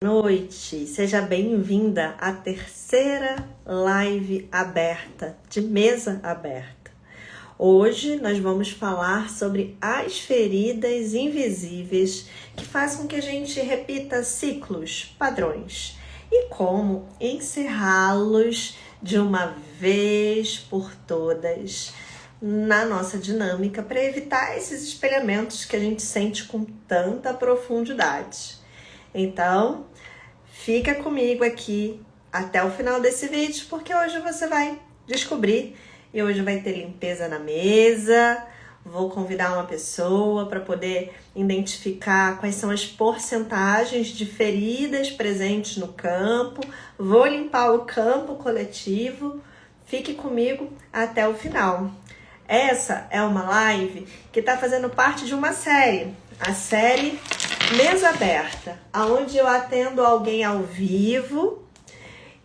Noite, seja bem-vinda à terceira live aberta, de mesa aberta. Hoje nós vamos falar sobre as feridas invisíveis que fazem com que a gente repita ciclos, padrões e como encerrá-los de uma vez por todas na nossa dinâmica para evitar esses espelhamentos que a gente sente com tanta profundidade. Então, fica comigo aqui até o final desse vídeo, porque hoje você vai descobrir e hoje vai ter limpeza na mesa. Vou convidar uma pessoa para poder identificar quais são as porcentagens de feridas presentes no campo. Vou limpar o campo coletivo. Fique comigo até o final. Essa é uma live que está fazendo parte de uma série, a série Mesa Aberta, onde eu atendo alguém ao vivo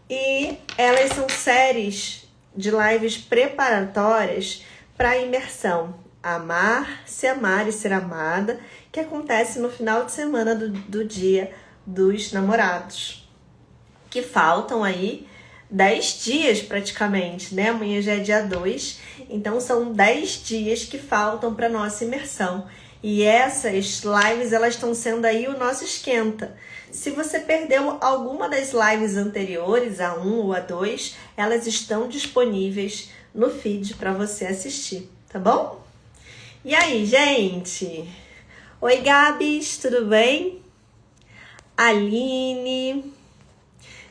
e elas são séries de lives preparatórias para a imersão Amar, Se Amar e Ser Amada, que acontece no final de semana do Dia dos Namorados, que faltam aí 10 dias praticamente, né? Amanhã já é dia 2, então são 10 dias que faltam para nossa imersão. E essas lives, elas estão sendo aí o nosso esquenta. Se você perdeu alguma das lives anteriores, a 1 ou a 2, elas estão disponíveis no feed para você assistir, tá bom? E aí, gente? Oi, Gabs, tudo bem? Aline,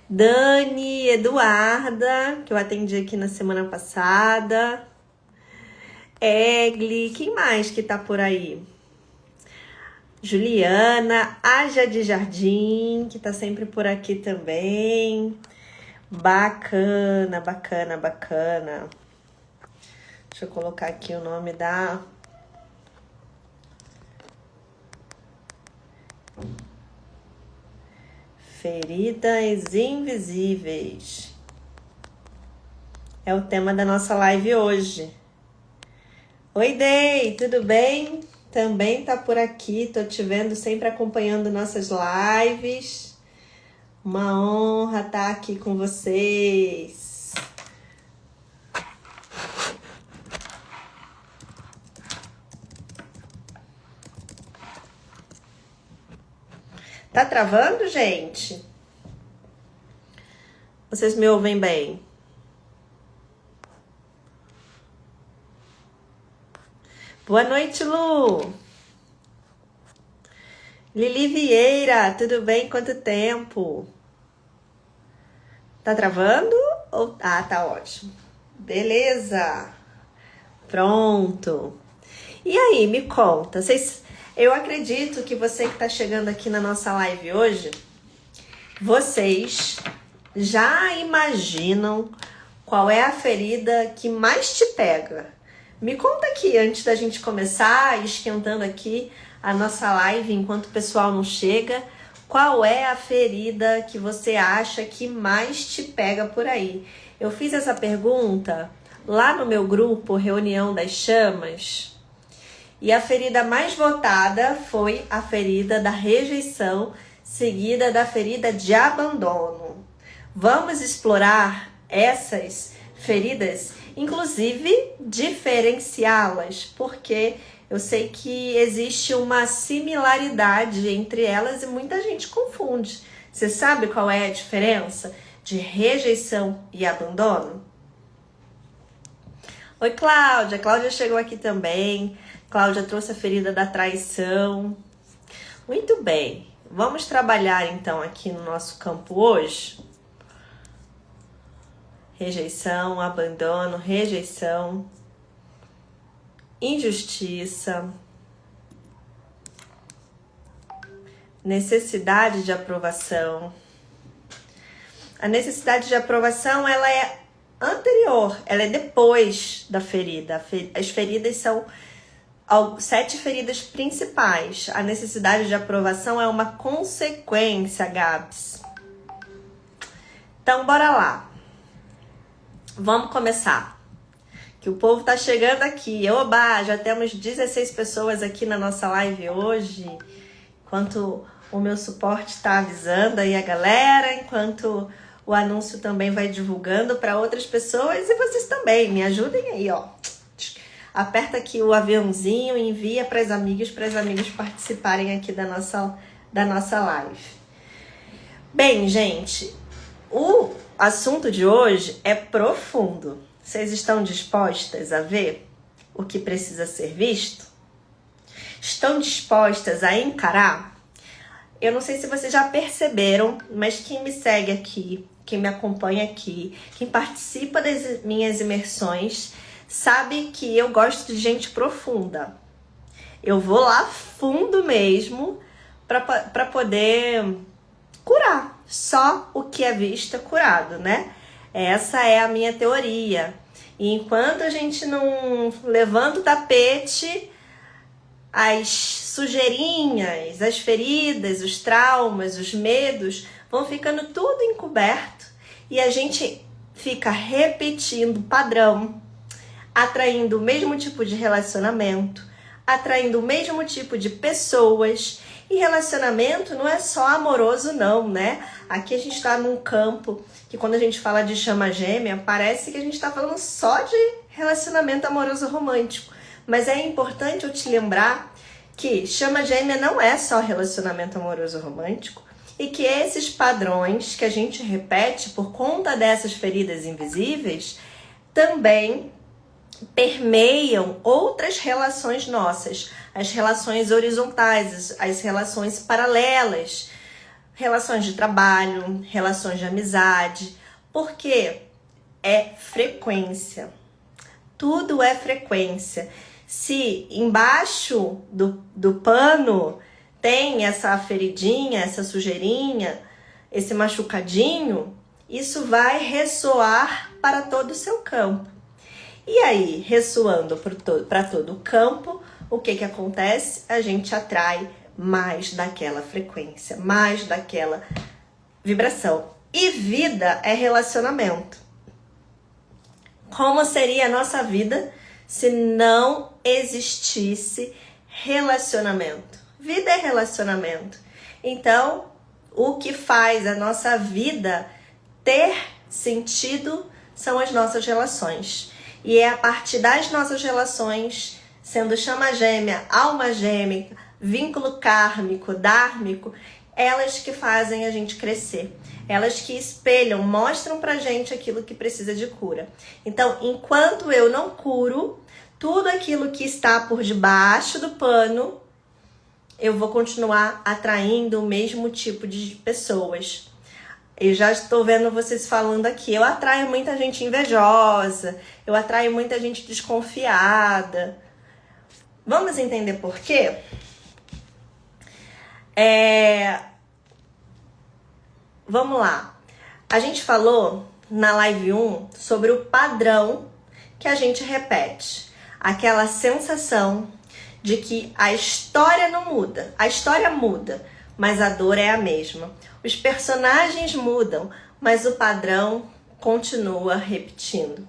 Dani, Eduarda, que eu atendi aqui na semana passada, Egli, quem mais que tá por aí? Juliana, Aja de Jardim, que tá sempre por aqui também. Bacana, bacana, bacana. Deixa eu colocar aqui o nome da... Feridas Invisíveis. É o tema da nossa live hoje. Oi, Dei, tudo bem? Também tá por aqui, tô te vendo sempre acompanhando nossas lives. Uma honra estar aqui com vocês. Tá travando, gente? Vocês me ouvem bem? Boa noite, Lu! Lili Vieira, tudo bem? Quanto tempo? Tá travando? Ah, tá ótimo. Beleza! Pronto! E aí, me conta. Eu acredito que você que tá chegando aqui na nossa live hoje, vocês já imaginam qual é a ferida que mais te pega. Me conta aqui, antes da gente começar, esquentando aqui a nossa live, enquanto o pessoal não chega, qual é a ferida que você acha que mais te pega por aí? Eu fiz essa pergunta lá no meu grupo, Reunião das Chamas, e a ferida mais votada foi a ferida da rejeição, seguida da ferida de abandono. Vamos explorar essas feridas, inclusive diferenciá-las, porque eu sei que existe uma similaridade entre elas e muita gente confunde. Você sabe qual é a diferença de rejeição e abandono? Oi, Cláudia. Cláudia chegou aqui também. Cláudia trouxe a ferida da traição. Muito bem. Vamos trabalhar então aqui no nosso campo hoje. Rejeição, abandono, rejeição, injustiça, necessidade de aprovação. A necessidade de aprovação, ela é anterior, ela é depois da ferida. As feridas são 7 feridas principais. A necessidade de aprovação é uma consequência, Gabs. Então, bora lá. Vamos começar. Que o povo tá chegando aqui. Oba, já temos 16 pessoas aqui na nossa live hoje. Enquanto O meu suporte está avisando aí a galera, enquanto o anúncio também vai divulgando para outras pessoas. E vocês também, me ajudem aí, ó. Aperta aqui o aviãozinho e envia para as amigas participarem aqui da nossa live. Bem, gente, o assunto de hoje é profundo. Vocês estão dispostas a ver o que precisa ser visto? Estão dispostas a encarar? Eu não sei se vocês já perceberam, mas quem me segue aqui, quem me acompanha aqui, quem participa das minhas imersões, sabe que eu gosto de gente profunda. Eu vou lá fundo mesmo para poder curar. Só o que é visto é curado, né? Essa é a minha teoria. E enquanto a gente não levanta o tapete, as sujeirinhas, as feridas, os traumas, os medos vão ficando tudo encoberto e a gente fica repetindo padrão, atraindo o mesmo tipo de relacionamento, atraindo o mesmo tipo de pessoas. E relacionamento não é só amoroso não, né? Aqui a gente tá num campo que quando a gente fala de chama gêmea, parece que a gente tá falando só de relacionamento amoroso romântico. Mas é importante eu te lembrar que chama gêmea não é só relacionamento amoroso romântico e que esses padrões que a gente repete por conta dessas feridas invisíveis também permeiam outras relações nossas, as relações horizontais, as relações paralelas, relações de trabalho, relações de amizade, porque é frequência. Tudo é frequência. Se embaixo do pano tem essa feridinha, essa sujeirinha, esse machucadinho, isso vai ressoar para todo o seu campo. E aí, ressoando para todo o campo, o que acontece? A gente atrai mais daquela frequência, mais daquela vibração. E vida é relacionamento. Como seria a nossa vida se não existisse relacionamento? Vida é relacionamento. Então, o que faz a nossa vida ter sentido são as nossas relações. E é a partir das nossas relações, sendo chama gêmea, alma gêmea, vínculo kármico, dármico, elas que fazem a gente crescer. Elas que espelham, mostram pra gente aquilo que precisa de cura. Então, enquanto eu não curo tudo aquilo que está por debaixo do pano, eu vou continuar atraindo o mesmo tipo de pessoas. Eu já estou vendo vocês falando aqui, eu atraio muita gente invejosa, eu atraio muita gente desconfiada. Vamos entender por quê? Vamos lá. A gente falou na live 1 sobre o padrão que a gente repete. Aquela sensação de que a história não muda. A história muda, mas a dor é a mesma. Os personagens mudam, mas o padrão continua repetindo.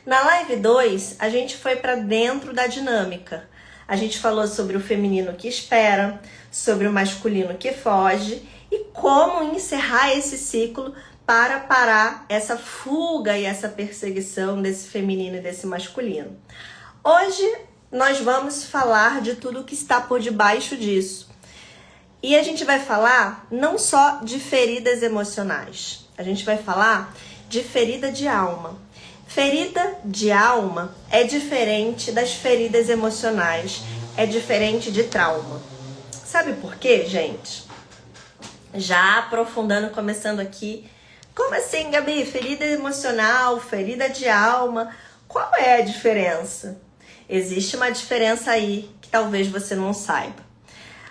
Na live 2, a gente foi para dentro da dinâmica. A gente falou sobre o feminino que espera, sobre o masculino que foge e como encerrar esse ciclo para parar essa fuga e essa perseguição desse feminino e desse masculino. Hoje nós vamos falar de tudo que está por debaixo disso. E a gente vai falar não só de feridas emocionais, a gente vai falar de ferida de alma. Ferida de alma é diferente das feridas emocionais, é diferente de trauma. Sabe por quê, gente? Já aprofundando, começando aqui. Como assim, Gabi? Ferida emocional, ferida de alma, qual é a diferença? Existe uma diferença aí que talvez você não saiba.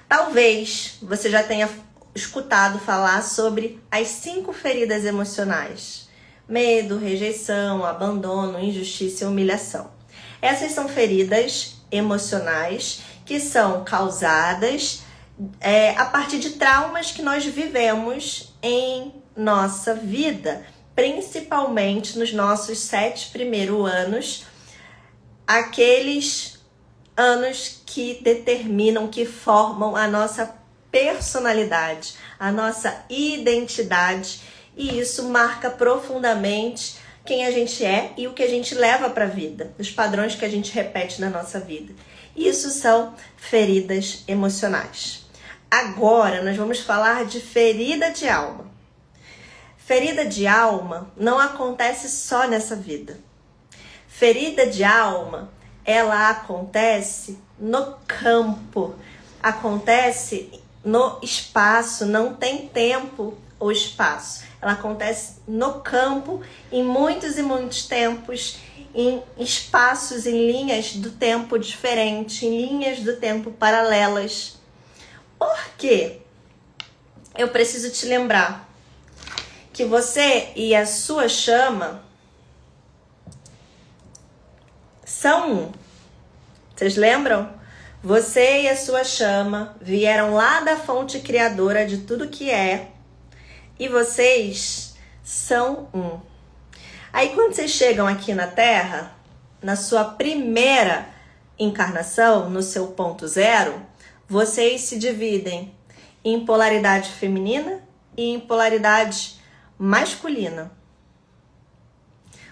Talvez você já tenha escutado falar sobre as 5 feridas emocionais. Medo, rejeição, abandono, injustiça e humilhação. Essas são feridas emocionais que são causadas a partir de traumas que nós vivemos em nossa vida, principalmente nos nossos 7 primeiros anos, aqueles anos que determinam, que formam a nossa personalidade, a nossa identidade, e isso marca profundamente quem a gente é e o que a gente leva para a vida, os padrões que a gente repete na nossa vida. Isso são feridas emocionais. Agora nós vamos falar de ferida de alma. Ferida de alma não acontece só nessa vida. Ferida de alma, ela acontece no campo, acontece no espaço, não tem tempo ou espaço. Ela acontece no campo, em muitos e muitos tempos, em espaços, em linhas do tempo diferentes, em linhas do tempo paralelas. Por quê? Eu preciso te lembrar que você e a sua chama são um. Vocês lembram? Você e a sua chama vieram lá da fonte criadora de tudo que é, e vocês são um. Aí quando vocês chegam aqui na Terra, na sua primeira encarnação, no seu ponto zero, vocês se dividem em polaridade feminina e em polaridade masculina.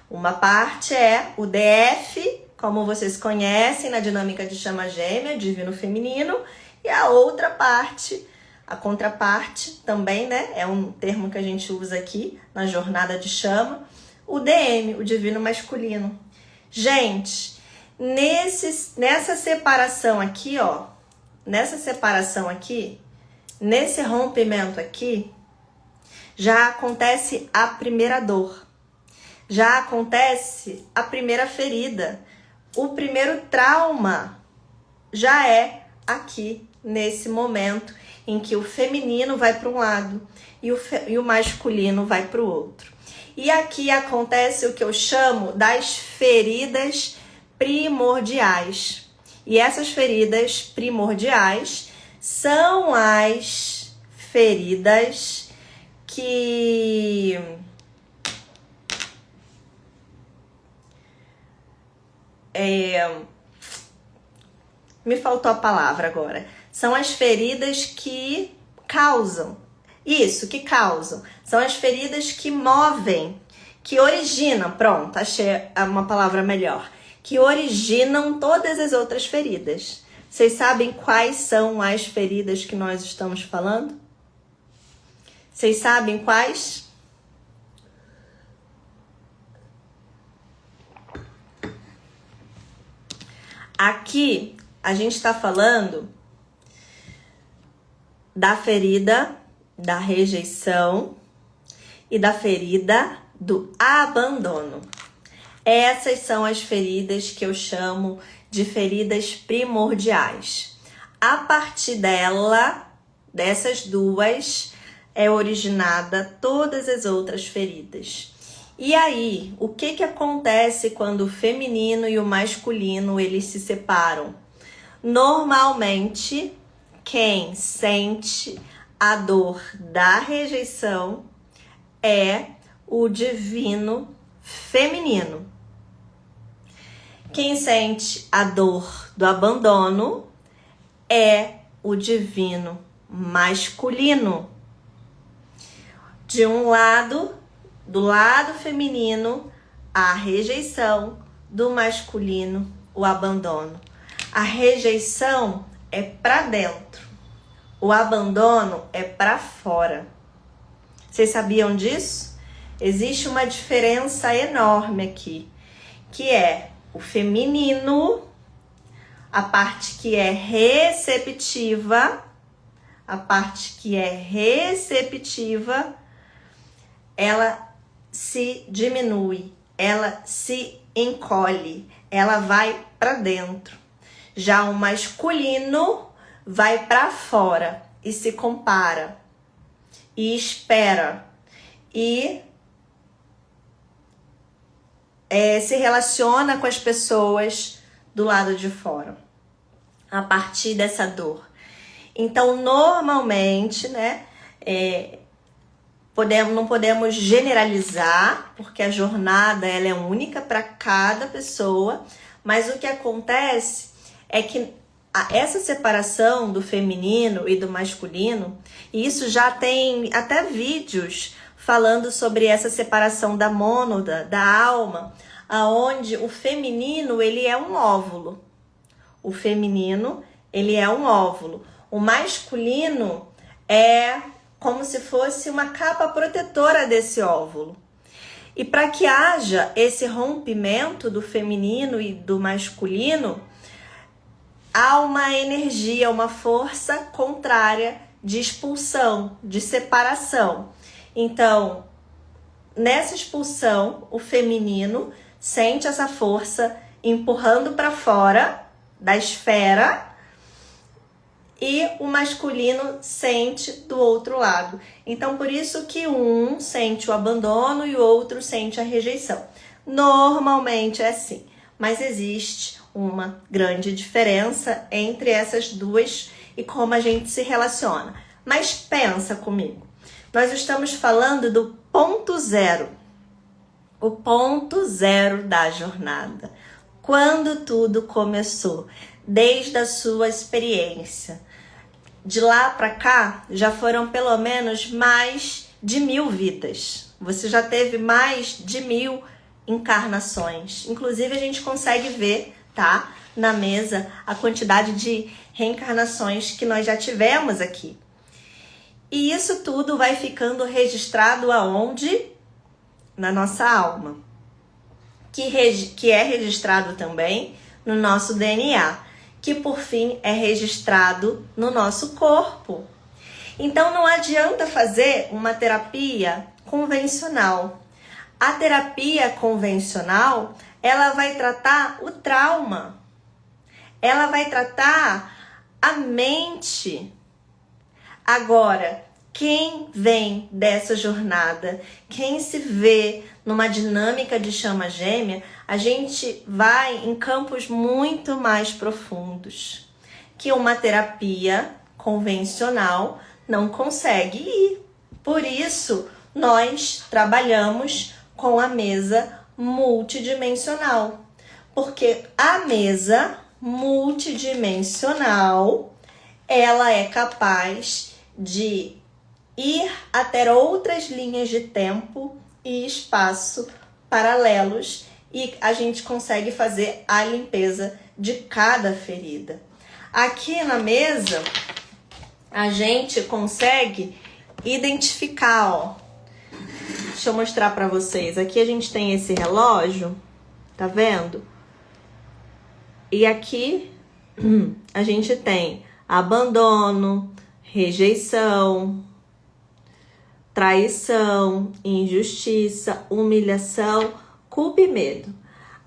Uma parte é o DF, como vocês conhecem na dinâmica de chama gêmea, divino feminino, e a outra parte, a contraparte também, né? É um termo que a gente usa aqui na jornada de chama, o DM, o divino masculino. Gente, nessa separação aqui, ó, nesse rompimento aqui, já acontece a primeira dor, já acontece a primeira ferida, o primeiro trauma já é aqui nesse momento em que o feminino vai para um lado e o masculino vai para o outro. E aqui acontece o que eu chamo das feridas primordiais. E essas feridas primordiais são as feridas que me faltou a palavra agora. São as feridas que causam. Isso, que causam. São as feridas que movem, que originam. Pronto, achei uma palavra melhor. Que originam todas as outras feridas. Vocês sabem quais são as feridas que nós estamos falando? Vocês sabem quais? Aqui a gente está falando da ferida da rejeição e da ferida do abandono. Essas são as feridas que eu chamo de feridas primordiais. A partir dessas duas, é originada todas as outras feridas. E aí, o que acontece quando o feminino e o masculino eles se separam? Normalmente, quem sente a dor da rejeição é o divino feminino. Quem sente a dor do abandono é o divino masculino. De um lado, do lado feminino, a rejeição, do masculino, o abandono. A rejeição é para dentro, o abandono é para fora. Vocês sabiam disso? Existe uma diferença enorme aqui, que é o feminino, a parte que é receptiva, ela se diminui, ela se encolhe, ela vai para dentro. Já o masculino vai para fora e se compara, e espera, e se relaciona com as pessoas do lado de fora, a partir dessa dor. Então, normalmente, né, não podemos generalizar, porque a jornada ela é única para cada pessoa, mas o que acontece é que essa separação do feminino e do masculino, e isso já tem até vídeos falando sobre essa separação da mônada, da alma, aonde o feminino, ele é um óvulo. O feminino, ele é um óvulo. O masculino é como se fosse uma capa protetora desse óvulo. E para que haja esse rompimento do feminino e do masculino, há uma energia, uma força contrária de expulsão, de separação. Então, nessa expulsão, o feminino sente essa força empurrando para fora da esfera e o masculino sente do outro lado. Então, por isso que um sente o abandono e o outro sente a rejeição. Normalmente é assim, mas existe uma grande diferença entre essas duas e como a gente se relaciona. Mas pensa comigo, nós estamos falando do ponto zero, o ponto zero da jornada. Quando tudo começou, desde a sua experiência. De lá para cá, já foram pelo menos mais de 1000 vidas. Você já teve mais de 1000 encarnações. Inclusive, a gente consegue ver, tá, na mesa, a quantidade de reencarnações que nós já tivemos aqui. E isso tudo vai ficando registrado aonde? Na nossa alma. Que é registrado também no nosso DNA, que por fim é registrado no nosso corpo. Então não adianta fazer uma terapia convencional. A terapia convencional, ela vai tratar o trauma. Ela vai tratar a mente. Agora, quem vem dessa jornada, quem se vê numa dinâmica de chama gêmea, a gente vai em campos muito mais profundos que uma terapia convencional não consegue ir. Por isso, nós trabalhamos com a mesa multidimensional, porque a mesa multidimensional, ela é capaz de ir até outras linhas de tempo e espaço paralelos e a gente consegue fazer a limpeza de cada ferida. Aqui na mesa, a gente consegue identificar, ó. Deixa eu mostrar para vocês. Aqui a gente tem esse relógio, tá vendo? E aqui a gente tem abandono, rejeição, traição, injustiça, humilhação, culpa e medo.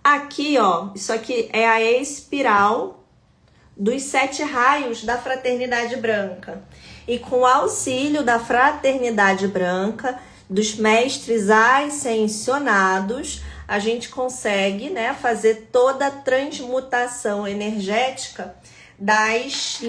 Aqui, ó, isso aqui é a espiral dos 7 raios da fraternidade branca. E com o auxílio da fraternidade branca, dos mestres ascensionados, a gente consegue, né, fazer toda a transmutação energética das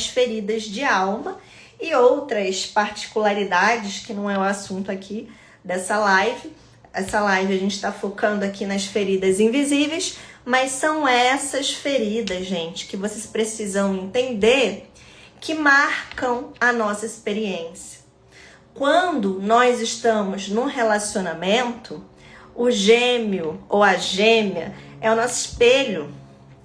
feridas de alma e outras particularidades, que não é o assunto aqui dessa live. Essa live a gente está focando aqui nas feridas invisíveis, mas são essas feridas, gente, que vocês precisam entender que marcam a nossa experiência. Quando nós estamos num relacionamento, o gêmeo ou a gêmea é o nosso espelho.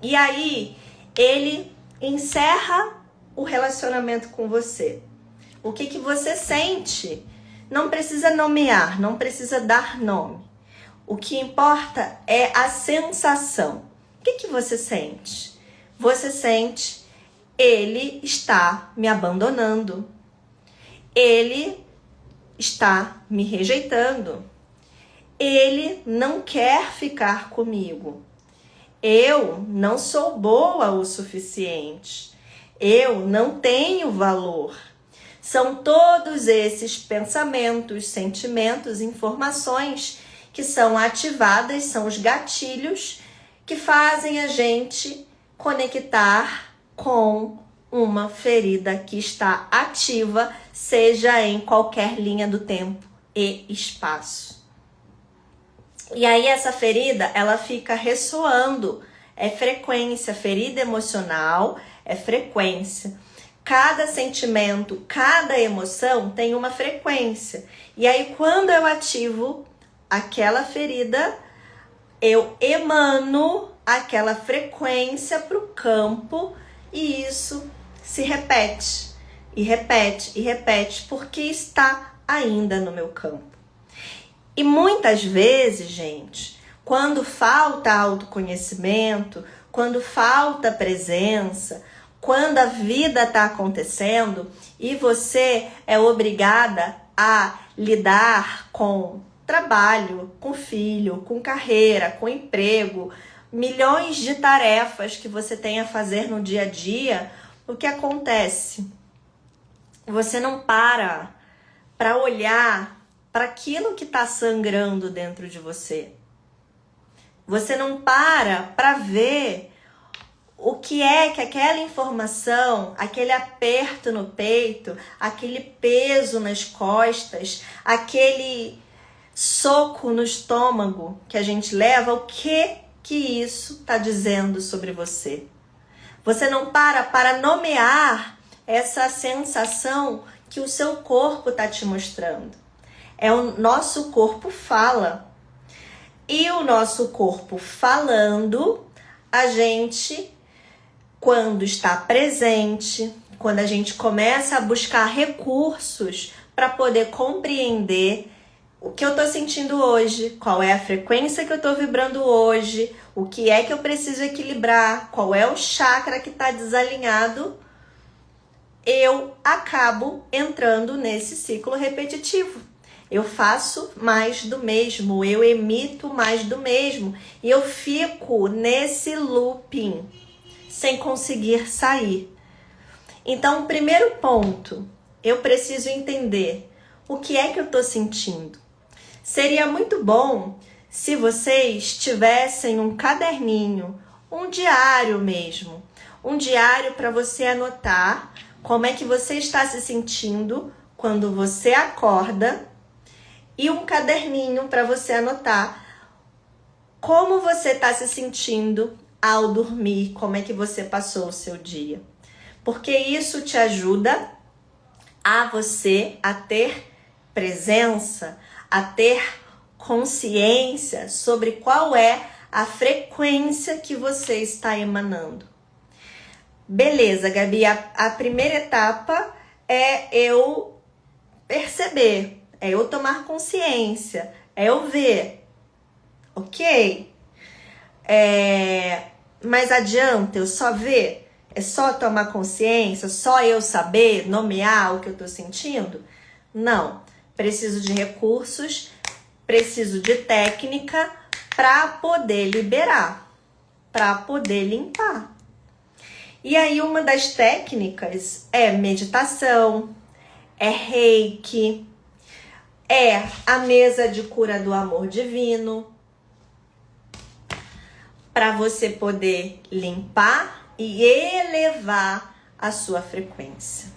E aí, ele encerra o relacionamento com você. O que você sente? Não precisa nomear, não precisa dar nome. O que importa é a sensação. O que você sente? Você sente, ele está me abandonando. Ele está me rejeitando. Ele não quer ficar comigo. Eu não sou boa o suficiente. Eu não tenho valor. São todos esses pensamentos, sentimentos, informações que são ativadas, são os gatilhos que fazem a gente conectar com uma ferida que está ativa, seja em qualquer linha do tempo e espaço. E aí essa ferida, ela fica ressoando, é frequência. Ferida emocional é frequência. Cada sentimento, cada emoção tem uma frequência. E aí, quando eu ativo aquela ferida, eu emano aquela frequência para o campo e isso se repete, e repete, e repete, porque está ainda no meu campo. E muitas vezes, gente, quando falta autoconhecimento, quando falta presença, quando a vida está acontecendo e você é obrigada a lidar com trabalho, com filho, com carreira, com emprego, milhões de tarefas que você tem a fazer no dia a dia, o que acontece? Você não para olhar para aquilo que está sangrando dentro de você. Você não para ver o que é que aquela informação, aquele aperto no peito, aquele peso nas costas, aquele soco no estômago que a gente leva, o que isso está dizendo sobre você. Você não para nomear essa sensação que o seu corpo está te mostrando. O nosso corpo fala. E o nosso corpo falando, a gente, quando está presente, quando a gente começa a buscar recursos para poder compreender o que eu estou sentindo hoje, qual é a frequência que eu estou vibrando hoje, o que é que eu preciso equilibrar, qual é o chakra que está desalinhado, eu acabo entrando nesse ciclo repetitivo. Eu faço mais do mesmo, eu emito mais do mesmo e eu fico nesse looping sem conseguir sair. Então, o primeiro ponto, eu preciso entender o que é que eu estou sentindo. Seria muito bom se vocês tivessem um caderninho, um diário mesmo, um diário para você anotar como é que você está se sentindo quando você acorda e um caderninho para você anotar como você está se sentindo ao dormir, como é que você passou o seu dia. Porque isso te ajuda a você a ter presença, a ter consciência sobre qual é a frequência que você está emanando. Beleza, Gabi, a primeira etapa é eu perceber, é eu tomar consciência, é eu ver, ok? Mas adianta eu só ver? É só tomar consciência, só eu saber, nomear o que eu tô sentindo? Não, preciso de recursos, preciso de técnica para poder liberar, para poder limpar. E aí uma das técnicas é meditação, é reiki, é a mesa de cura do amor divino, para você poder limpar e elevar a sua frequência.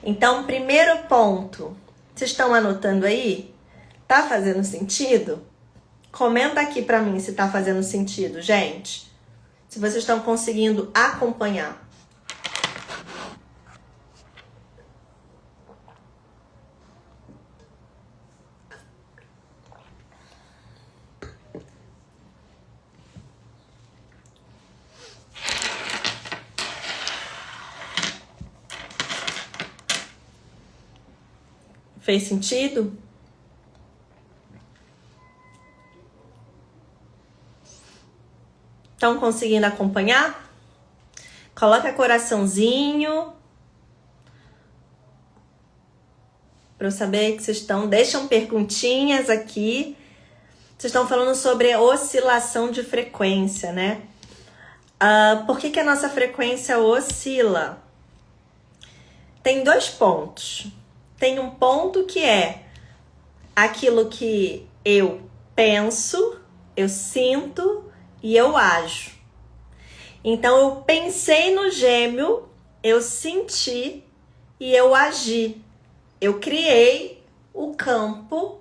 Então, primeiro ponto, vocês estão anotando aí? Tá fazendo sentido? Comenta aqui para mim se tá fazendo sentido, gente. Se vocês estão conseguindo acompanhar. Fez sentido? Estão conseguindo acompanhar? Coloca coraçãozinho para eu saber que vocês estão. Deixam perguntinhas aqui. Vocês estão falando sobre a oscilação de frequência, né? Por que a nossa frequência oscila? Tem dois pontos. Tem um ponto que é aquilo que eu penso, eu sinto e eu ajo. Então, eu pensei no gêmeo, eu senti e eu agi. Eu criei o campo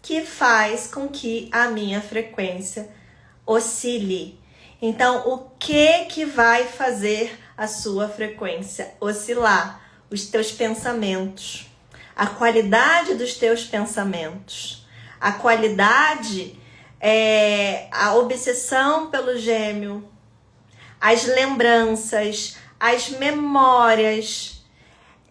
que faz com que a minha frequência oscile. Então, o que vai fazer a sua frequência oscilar? Os teus pensamentos, a qualidade dos teus pensamentos, a qualidade, a obsessão pelo Gêmeo, as lembranças, as memórias.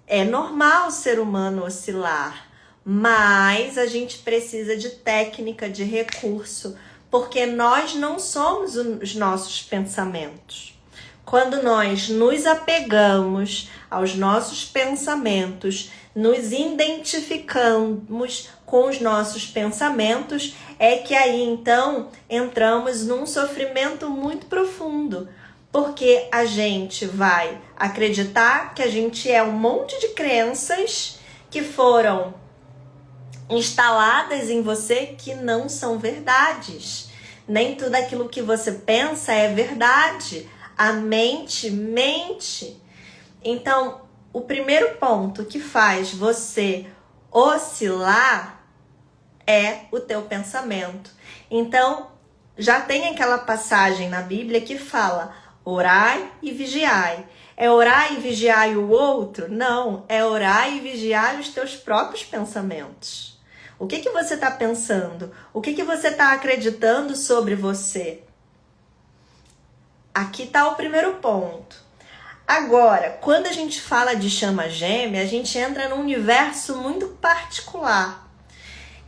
É normal o ser humano oscilar, mas a gente precisa de técnica, de recurso, porque nós não somos os nossos pensamentos. Quando nós nos apegamos aos nossos pensamentos, nos identificamos com os nossos pensamentos, é que aí então entramos num sofrimento muito profundo, porque a gente vai acreditar que a gente é um monte de crenças que foram instaladas em você que não são verdades. Nem tudo aquilo que você pensa é verdade. A mente mente. Então, o primeiro ponto que faz você oscilar é o teu pensamento. Então, já tem aquela passagem na Bíblia que fala: orai e vigiai. É orar e vigiar o outro? Não, é orar e vigiar os teus próprios pensamentos. O que você está pensando? O que você está acreditando sobre você? Aqui está o primeiro ponto. Agora, quando a gente fala de chama gêmea, a gente entra num universo muito particular.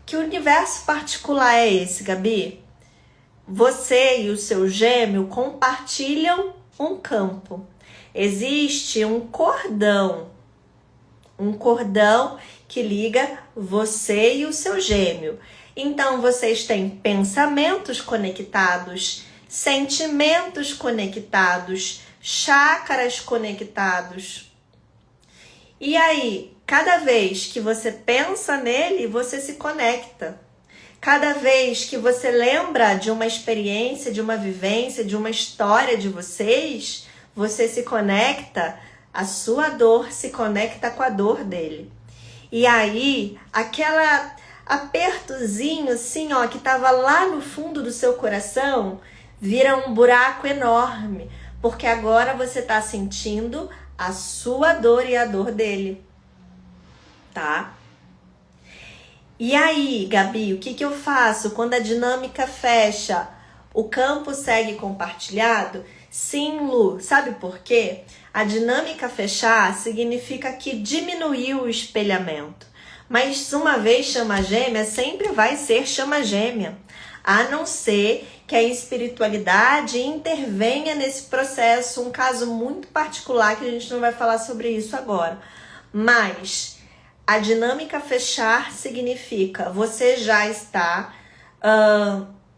Que universo particular é esse, Gabi? Você e o seu gêmeo compartilham um campo. Existe um cordão que liga você e o seu gêmeo. Então, vocês têm pensamentos conectados, sentimentos conectados, chakras conectados. E aí, cada vez que você pensa nele, você se conecta. Cada vez que você lembra de uma experiência, de uma vivência, de uma história de vocês, você se conecta, a sua dor se conecta com a dor dele. E aí, aquela apertozinho assim, ó, que tava lá no fundo do seu coração, vira um buraco enorme, porque agora você tá sentindo a sua dor e a dor dele, tá? E aí, Gabi, o que eu faço quando a dinâmica fecha? O campo segue compartilhado? Sim, Lu. Sabe por quê? A dinâmica fechar significa que diminuiu o espelhamento. Mas uma vez chama gêmea, sempre vai ser chama gêmea. A não ser que a espiritualidade intervenha nesse processo. Um caso muito particular que a gente não vai falar sobre isso agora. Mas a dinâmica fechar significa você já está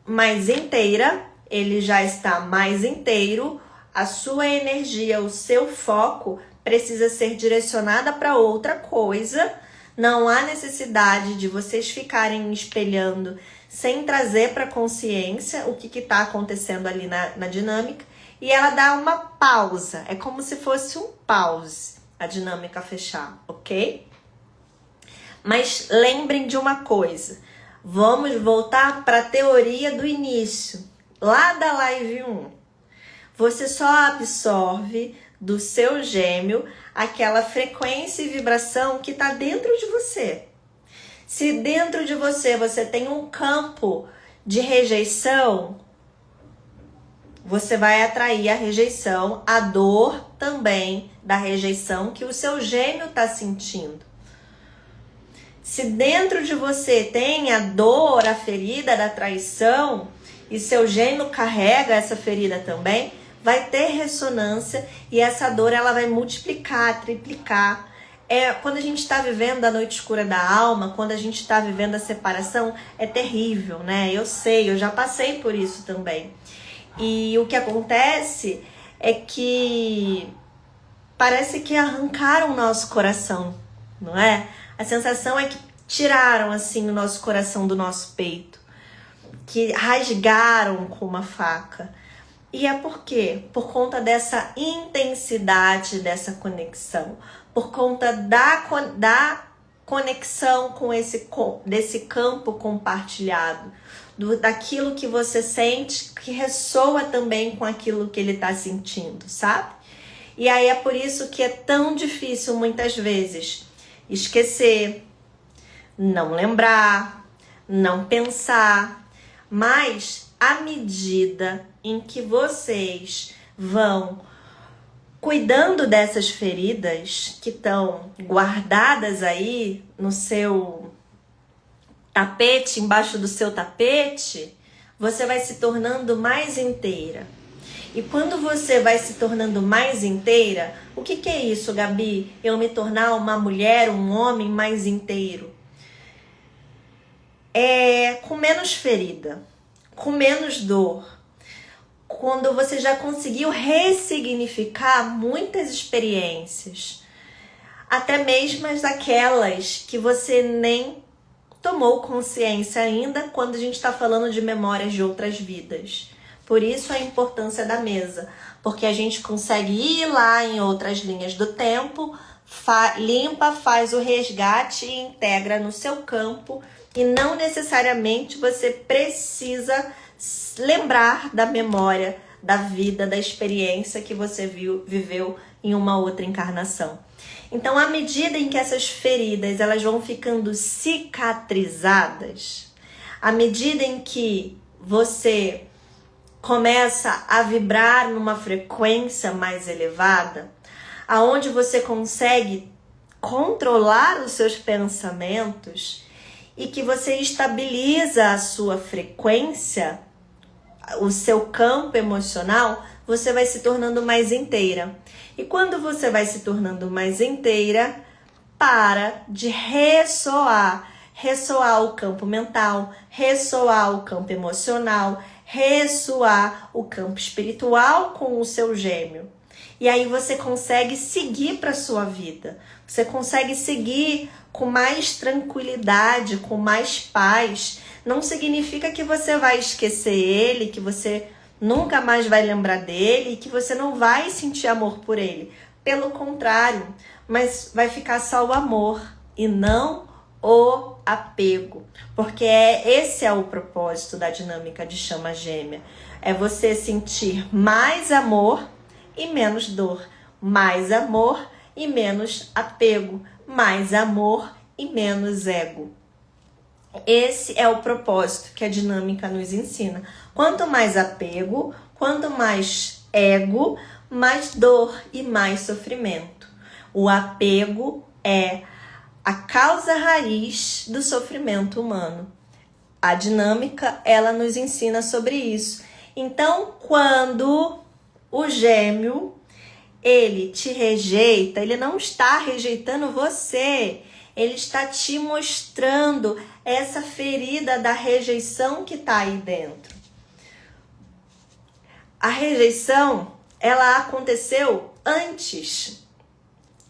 mais inteira, ele já está mais inteiro, a sua energia, o seu foco precisa ser direcionada para outra coisa. Não há necessidade de vocês ficarem espelhando sem trazer para a consciência o que está acontecendo ali na dinâmica. E ela dá uma pausa, é como se fosse um pause, a dinâmica fechar, ok? Mas lembrem de uma coisa, vamos voltar para a teoria do início, lá da live 1. Você só absorve do seu gêmeo aquela frequência e vibração que está dentro de você. Se dentro de você tem um campo de rejeição, você vai atrair a rejeição, a dor também da rejeição que o seu gêmeo está sentindo. Se dentro de você tem a dor, a ferida da traição, e seu gêmeo carrega essa ferida também, vai ter ressonância e essa dor ela vai multiplicar, triplicar. Quando a gente está vivendo a noite escura da alma, quando a gente está vivendo a separação, é terrível, né? Eu sei, eu já passei por isso também. E o que acontece é que parece que arrancaram o nosso coração, não é? A sensação é que tiraram assim o nosso coração do nosso peito, que rasgaram com uma faca. E é por quê? Por conta dessa intensidade dessa conexão, por conta da conexão com desse campo compartilhado, daquilo que você sente, que ressoa também com aquilo que ele está sentindo, sabe? E aí é por isso que é tão difícil muitas vezes esquecer, não lembrar, não pensar, mas à medida em que vocês vão cuidando dessas feridas que estão guardadas aí no seu tapete, embaixo do seu tapete, você vai se tornando mais inteira. E quando você vai se tornando mais inteira, o que é isso, Gabi? Eu me tornar uma mulher, um homem mais inteiro? É com menos ferida, com menos dor. Quando você já conseguiu ressignificar muitas experiências, até mesmo aquelas que você nem tomou consciência ainda, quando a gente está falando de memórias de outras vidas. Por isso a importância da mesa, porque a gente consegue ir lá em outras linhas do tempo, limpa, faz o resgate e integra no seu campo, e não necessariamente você precisa lembrar da memória, da vida, da experiência que você viveu em uma outra encarnação. Então, à medida em que essas feridas elas vão ficando cicatrizadas, à medida em que você começa a vibrar numa frequência mais elevada, aonde você consegue controlar os seus pensamentos e que você estabiliza a sua frequência, o seu campo emocional, você vai se tornando mais inteira. E quando você vai se tornando mais inteira, para de ressoar o campo mental, ressoar o campo emocional, ressoar o campo espiritual com o seu gêmeo. E aí você consegue seguir para a sua vida. Você consegue seguir com mais tranquilidade, com mais paz. Não significa que você vai esquecer ele, que você nunca mais vai lembrar dele, que você não vai sentir amor por ele. Pelo contrário, mas vai ficar só o amor e não o apego. Porque esse é o propósito da dinâmica de chama gêmea. É você sentir mais amor e menos dor. Mais amor e menos apego. Mais amor e menos ego. Esse é o propósito que a dinâmica nos ensina. Quanto mais apego, quanto mais ego, mais dor e mais sofrimento. O apego é a causa raiz do sofrimento humano. A dinâmica, ela nos ensina sobre isso. Então, quando o gêmeo, ele te rejeita, ele não está rejeitando você, ele está te mostrando essa ferida da rejeição que está aí dentro. A rejeição, ela aconteceu antes.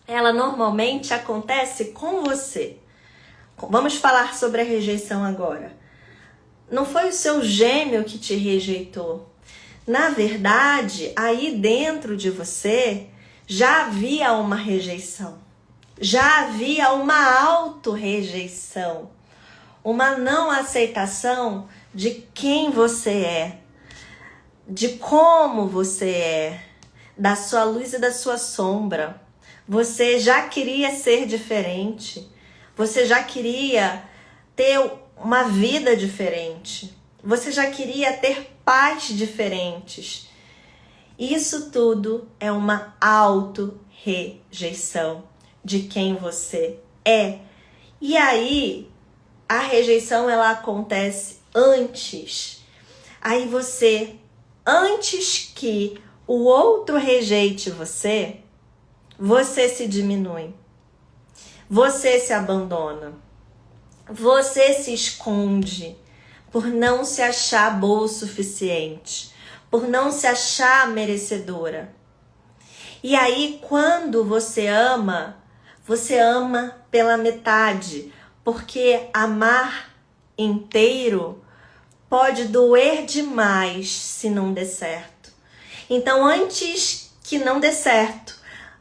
Ela normalmente acontece com você. Vamos falar sobre a rejeição agora. Não foi o seu gêmeo que te rejeitou. Na verdade, aí dentro de você já havia uma rejeição. Já havia uma auto-rejeição. Uma não aceitação de quem você é. De como você é. Da sua luz e da sua sombra. Você já queria ser diferente. Você já queria ter uma vida diferente. Você já queria ter pais diferentes. Isso tudo é uma auto-rejeição de quem você é. E aí, a rejeição ela acontece antes. Aí você, antes que o outro rejeite você, você se diminui. Você se abandona. Você se esconde por não se achar boa o suficiente, por não se achar merecedora. E aí, quando você ama pela metade, porque amar inteiro pode doer demais se não der certo. Então, antes que não dê certo,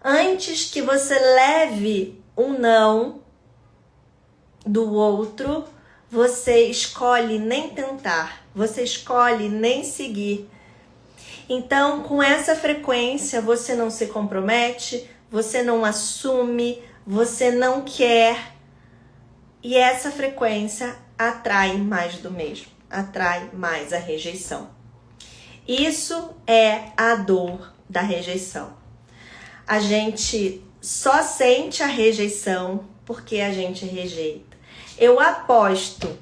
antes que você leve um não do outro, você escolhe nem tentar, você escolhe nem seguir. Então, com essa frequência, você não se compromete, você não assume, você não quer. E essa frequência atrai mais do mesmo, atrai mais a rejeição. Isso é a dor da rejeição. A gente só sente a rejeição porque a gente rejeita. Eu aposto,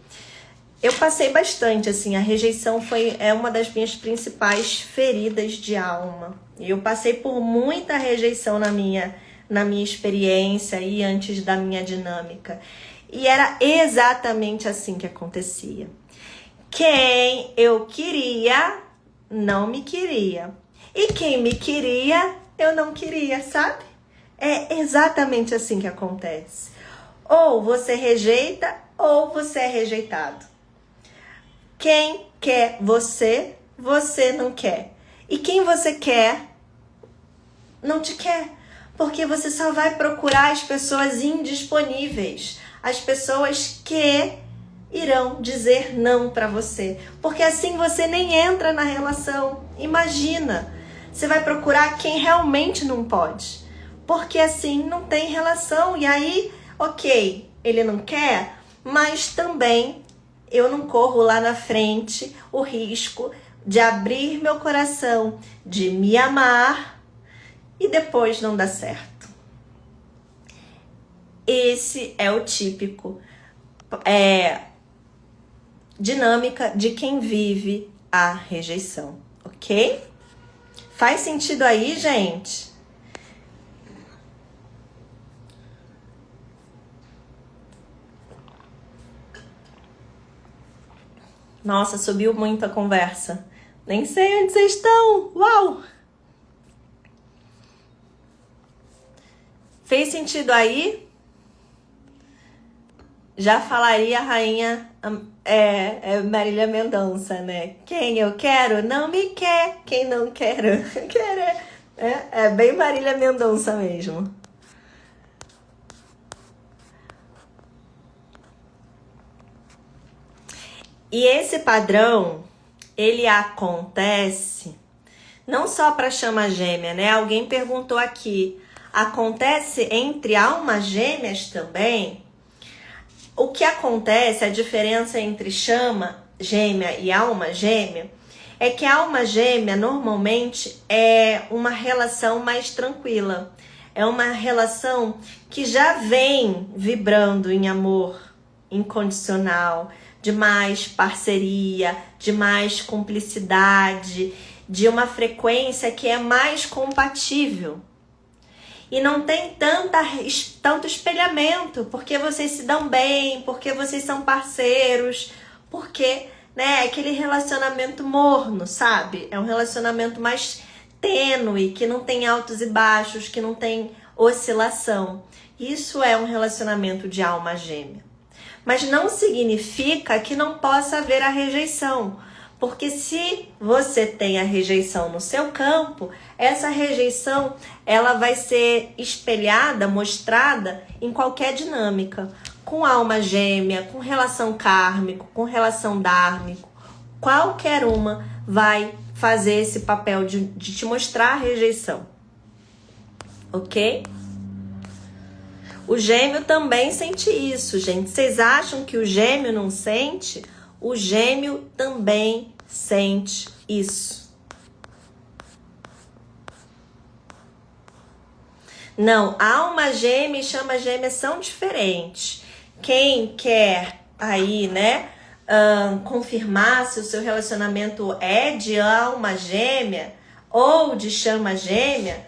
eu passei bastante, assim, a rejeição é uma das minhas principais feridas de alma. Eu passei por muita rejeição na minha experiência e antes da minha dinâmica. E era exatamente assim que acontecia. Quem eu queria, não me queria. E quem me queria, eu não queria, sabe? É exatamente assim que acontece. Ou você rejeita, ou você é rejeitado. Quem quer você, você não quer. E quem você quer, não te quer. Porque você só vai procurar as pessoas indisponíveis. As pessoas que irão dizer não para você. Porque assim você nem entra na relação. Imagina, você vai procurar quem realmente não pode. Porque assim não tem relação. E aí, ok, ele não quer, mas também eu não corro lá na frente o risco de abrir meu coração, de me amar e depois não dar certo. Esse é o típico dinâmica de quem vive a rejeição, ok? Faz sentido aí, gente? Nossa, subiu muito a conversa. Nem sei onde vocês estão. Uau! Fez sentido aí? Já falaria a rainha Marília Mendonça, né? Quem eu quero não me quer. Quem não quero, quer. É bem Marília Mendonça mesmo. E esse padrão, ele acontece não só para chama gêmea, né? Alguém perguntou aqui, acontece entre almas gêmeas também? O que acontece, a diferença entre chama gêmea e alma gêmea, é que a alma gêmea normalmente é uma relação mais tranquila. É uma relação que já vem vibrando em amor incondicional, de mais parceria, de mais cumplicidade, de uma frequência que é mais compatível. E não tem tanto espelhamento, porque vocês se dão bem, porque vocês são parceiros, porque, né, é aquele relacionamento morno, sabe? É um relacionamento mais tênue, que não tem altos e baixos, que não tem oscilação. Isso é um relacionamento de alma gêmea. Mas não significa que não possa haver a rejeição. Porque se você tem a rejeição no seu campo, essa rejeição ela vai ser espelhada, mostrada em qualquer dinâmica. Com alma gêmea, com relação kármico, com relação dármico. Qualquer uma vai fazer esse papel de te mostrar a rejeição. Ok? O gêmeo também sente isso, gente. Vocês acham que o gêmeo não sente? O gêmeo também sente isso. Não, alma gêmea e chama gêmea são diferentes. Quem quer aí, né, confirmar se o seu relacionamento é de alma gêmea ou de chama gêmea,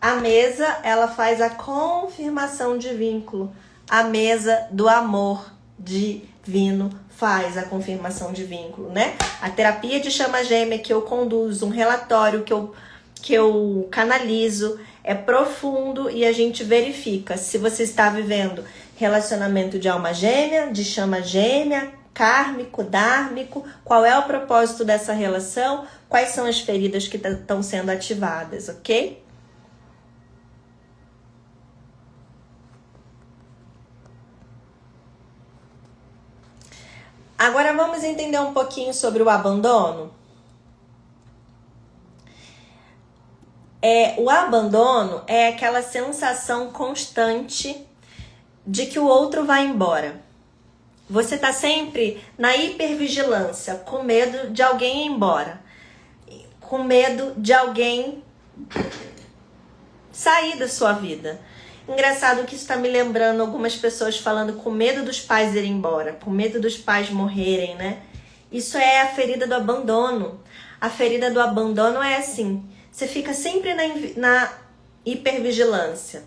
a mesa, ela faz a confirmação de vínculo. A mesa do amor divino faz a confirmação de vínculo, né? A terapia de chama gêmea que eu conduzo, um relatório que eu canalizo, é profundo e a gente verifica se você está vivendo relacionamento de alma gêmea, de chama gêmea, kármico, dármico, qual é o propósito dessa relação, quais são as feridas que estão sendo ativadas, ok? Agora vamos entender um pouquinho sobre o abandono. O abandono é aquela sensação constante de que o outro vai embora. Você está sempre na hipervigilância, com medo de alguém ir embora, com medo de alguém sair da sua vida. Engraçado que isso está me lembrando algumas pessoas falando com medo dos pais irem embora, com medo dos pais morrerem, né? Isso é a ferida do abandono. A ferida do abandono é assim, você fica sempre na hipervigilância.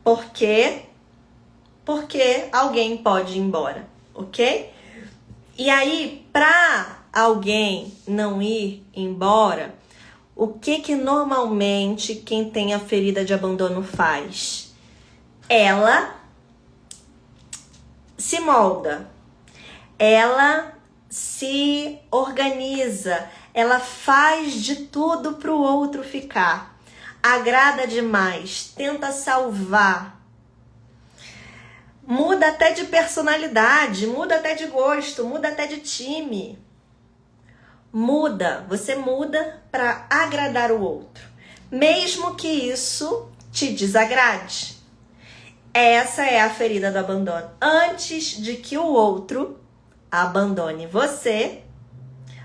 Por quê? Porque alguém pode ir embora, ok? E aí, para alguém não ir embora, o que normalmente quem tem a ferida de abandono faz? Ela se molda, ela se organiza, ela faz de tudo para o outro ficar, agrada demais, tenta salvar. Muda até de personalidade, muda até de gosto, muda até de time. Você muda para agradar o outro, mesmo que isso te desagrade. Essa é a ferida do abandono. Antes de que o outro abandone você,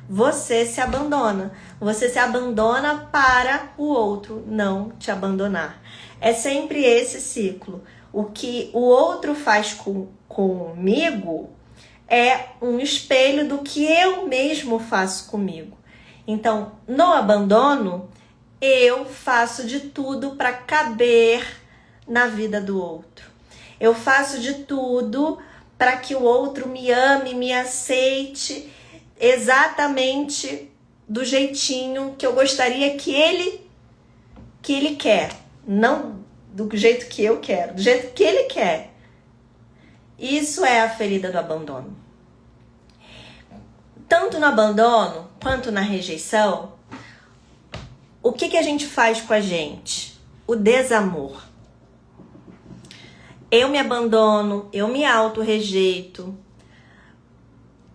você se abandona. Você se abandona para o outro não te abandonar. É sempre esse ciclo. O que o outro faz comigo é um espelho do que eu mesmo faço comigo. Então, no abandono, eu faço de tudo para caber na vida do outro. Eu faço de tudo para que o outro me ame, me aceite exatamente do jeitinho que eu gostaria que ele quer, não do jeito que eu quero, do jeito que ele quer. Isso é a ferida do abandono. Tanto no abandono quanto na rejeição, o que a gente faz com a gente? O desamor. Eu me abandono, eu me auto-rejeito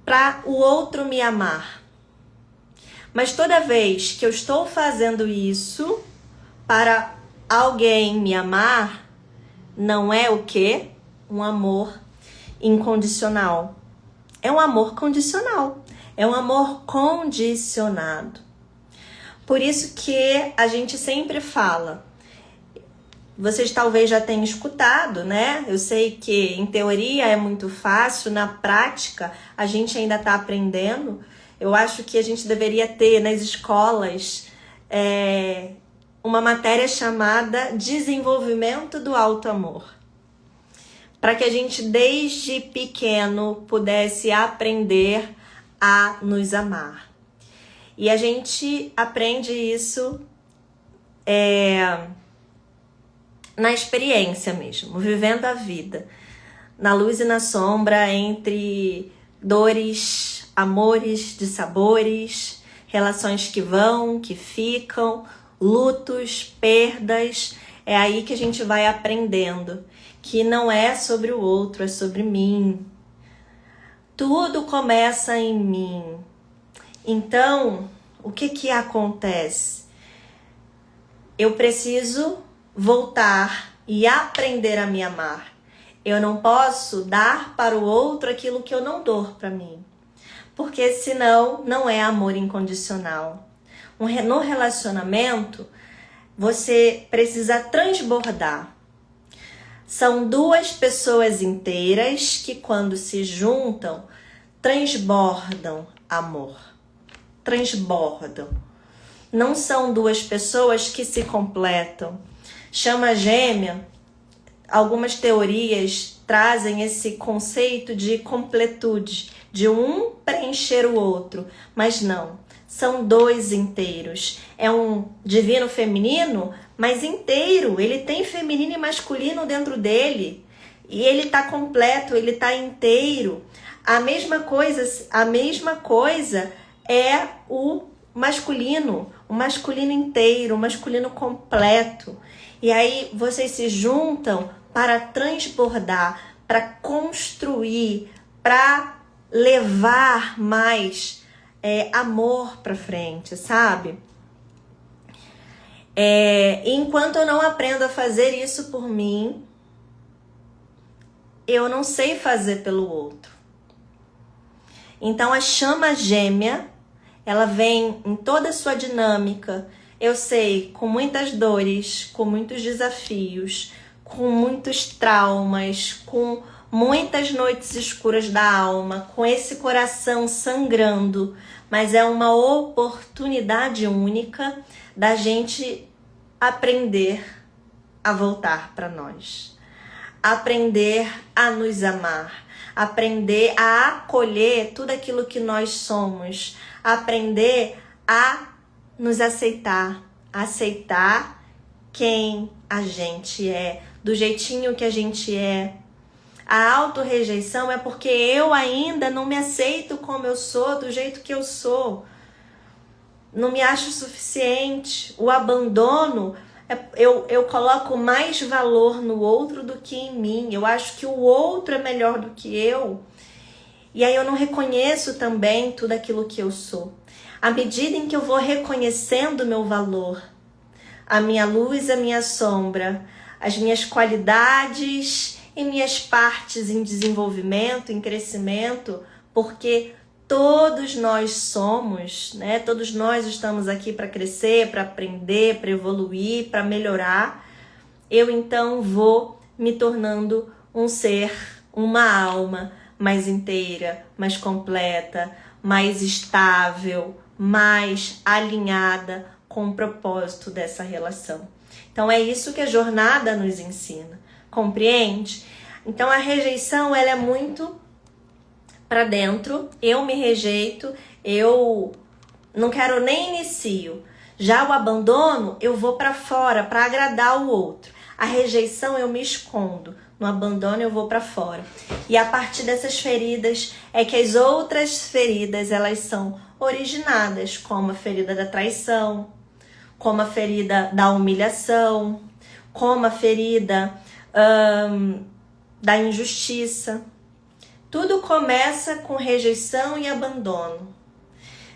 para o outro me amar. Mas toda vez que eu estou fazendo isso para alguém me amar, não é o quê? Um amor incondicional. É um amor condicional. É um amor condicionado. Por isso que a gente sempre fala. Vocês talvez já tenham escutado, né? Eu sei que em teoria é muito fácil, na prática a gente ainda está aprendendo. Eu acho que a gente deveria ter nas escolas uma matéria chamada Desenvolvimento do Auto-Amor. Para que a gente desde pequeno pudesse aprender a nos amar. E a gente aprende isso na experiência mesmo, vivendo a vida, na luz e na sombra, entre dores, amores, dissabores, relações que vão, que ficam, lutos, perdas. É aí que a gente vai aprendendo que não é sobre o outro, é sobre mim. Tudo começa em mim. Então, o que acontece? Eu preciso voltar e aprender a me amar. Eu não posso dar para o outro aquilo que eu não dou para mim. Porque senão não é amor incondicional. No relacionamento, você precisa transbordar. São duas pessoas inteiras que quando se juntam, transbordam amor. Transbordam. Não são duas pessoas que se completam. Chama gêmea, algumas teorias trazem esse conceito de completude, de um preencher o outro, mas não, são dois inteiros. É um divino feminino, mas inteiro, ele tem feminino e masculino dentro dele, e ele está completo, ele está inteiro. A mesma coisa é o masculino inteiro, o masculino completo. E aí vocês se juntam para transbordar, para construir, para levar mais amor para frente, sabe? Enquanto eu não aprendo a fazer isso por mim, eu não sei fazer pelo outro. Então a chama gêmea, ela vem em toda a sua dinâmica, eu sei, com muitas dores, com muitos desafios, com muitos traumas, com muitas noites escuras da alma, com esse coração sangrando, mas é uma oportunidade única da gente aprender a voltar para nós, aprender a nos amar, aprender a acolher tudo aquilo que nós somos, aprender a nos aceitar quem a gente é, do jeitinho que a gente é. A autorrejeição é porque eu ainda não me aceito como eu sou, do jeito que eu sou. Não me acho suficiente. O abandono, eu coloco mais valor no outro do que em mim. Eu acho que o outro é melhor do que eu. E aí eu não reconheço também tudo aquilo que eu sou. À medida em que eu vou reconhecendo o meu valor, a minha luz, a minha sombra, as minhas qualidades e minhas partes em desenvolvimento, em crescimento, porque todos nós somos, né? Todos nós estamos aqui para crescer, para aprender, para evoluir, para melhorar. Eu então vou me tornando um ser, uma alma mais inteira, mais completa, mais estável, mais alinhada com o propósito dessa relação. Então é isso que a jornada nos ensina. Compreende? Então a rejeição, ela é muito para dentro. Eu me rejeito, eu não quero nem inicio. Já o abandono, eu vou para fora para agradar o outro. A rejeição, eu me escondo. No abandono, eu vou para fora. E a partir dessas feridas é que as outras feridas, elas são originadas, como a ferida da traição, como a ferida da humilhação, como a ferida da injustiça. Tudo começa com rejeição e abandono.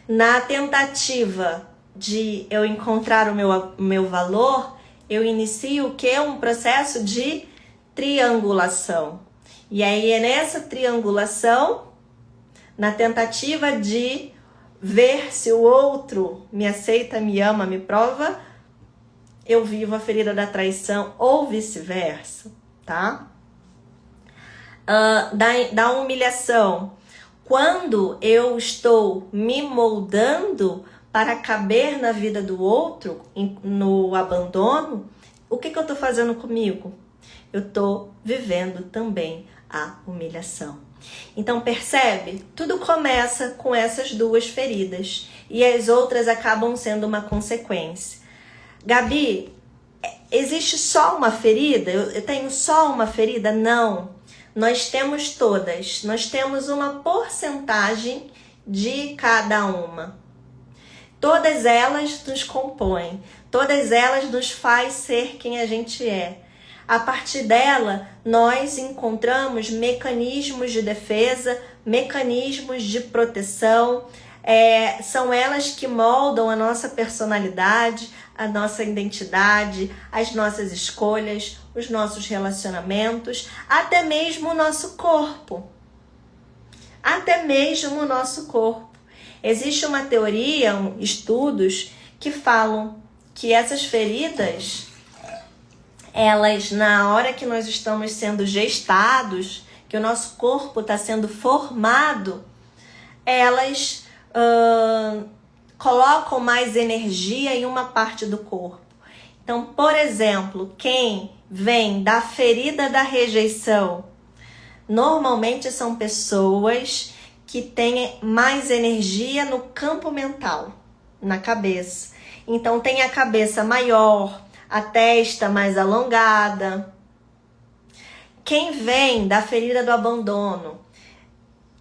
Na tentativa de eu encontrar o meu valor, eu inicio o quê? Um processo de triangulação. E aí é nessa triangulação, na tentativa de ver se o outro me aceita, me ama, me prova, eu vivo a ferida da traição ou vice-versa, tá? Da humilhação. Quando eu estou me moldando para caber na vida do outro, no abandono, o que eu estou fazendo comigo? Eu estou vivendo também a humilhação. Então percebe? Tudo começa com essas duas feridas e as outras acabam sendo uma consequência. Gabi, existe só uma ferida? Eu tenho só uma ferida? Não. Nós temos todas. Nós temos uma porcentagem de cada uma. Todas elas nos compõem. Todas elas nos faz ser quem a gente é. A partir dela, nós encontramos mecanismos de defesa, mecanismos de proteção. São elas que moldam a nossa personalidade, a nossa identidade, as nossas escolhas, os nossos relacionamentos, até mesmo o nosso corpo. Até mesmo o nosso corpo. Existe uma teoria, estudos que falam que essas feridas, elas, na hora que nós estamos sendo gestados, que o nosso corpo está sendo formado, elas colocam mais energia em uma parte do corpo. Então, por exemplo, quem vem da ferida da rejeição, normalmente são pessoas que têm mais energia no campo mental, na cabeça. Então, tem a cabeça maior, a testa mais alongada. Quem vem da ferida do abandono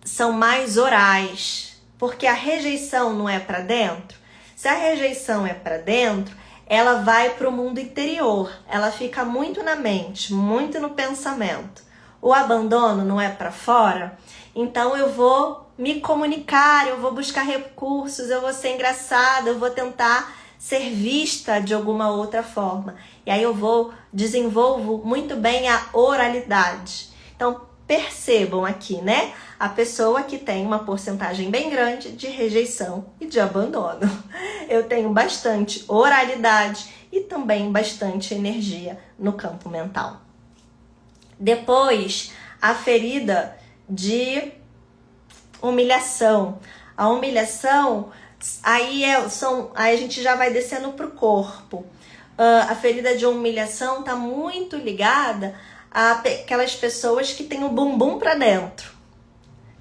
são mais orais, porque a rejeição não é para dentro. Se a rejeição é para dentro, ela vai para o mundo interior, ela fica muito na mente, muito no pensamento. O abandono não é para fora, Então eu vou me comunicar, eu vou buscar recursos, eu vou ser engraçada, eu vou tentar ser vista de alguma outra forma. E aí eu desenvolvo muito bem a oralidade. Então percebam aqui, né? A pessoa que tem uma porcentagem bem grande de rejeição e de abandono. Eu tenho bastante oralidade e também bastante energia no campo mental. Depois, a ferida de humilhação. A humilhação, aí a gente já vai descendo para o corpo. A ferida de humilhação está muito ligada àquelas pessoas que têm o bumbum para dentro.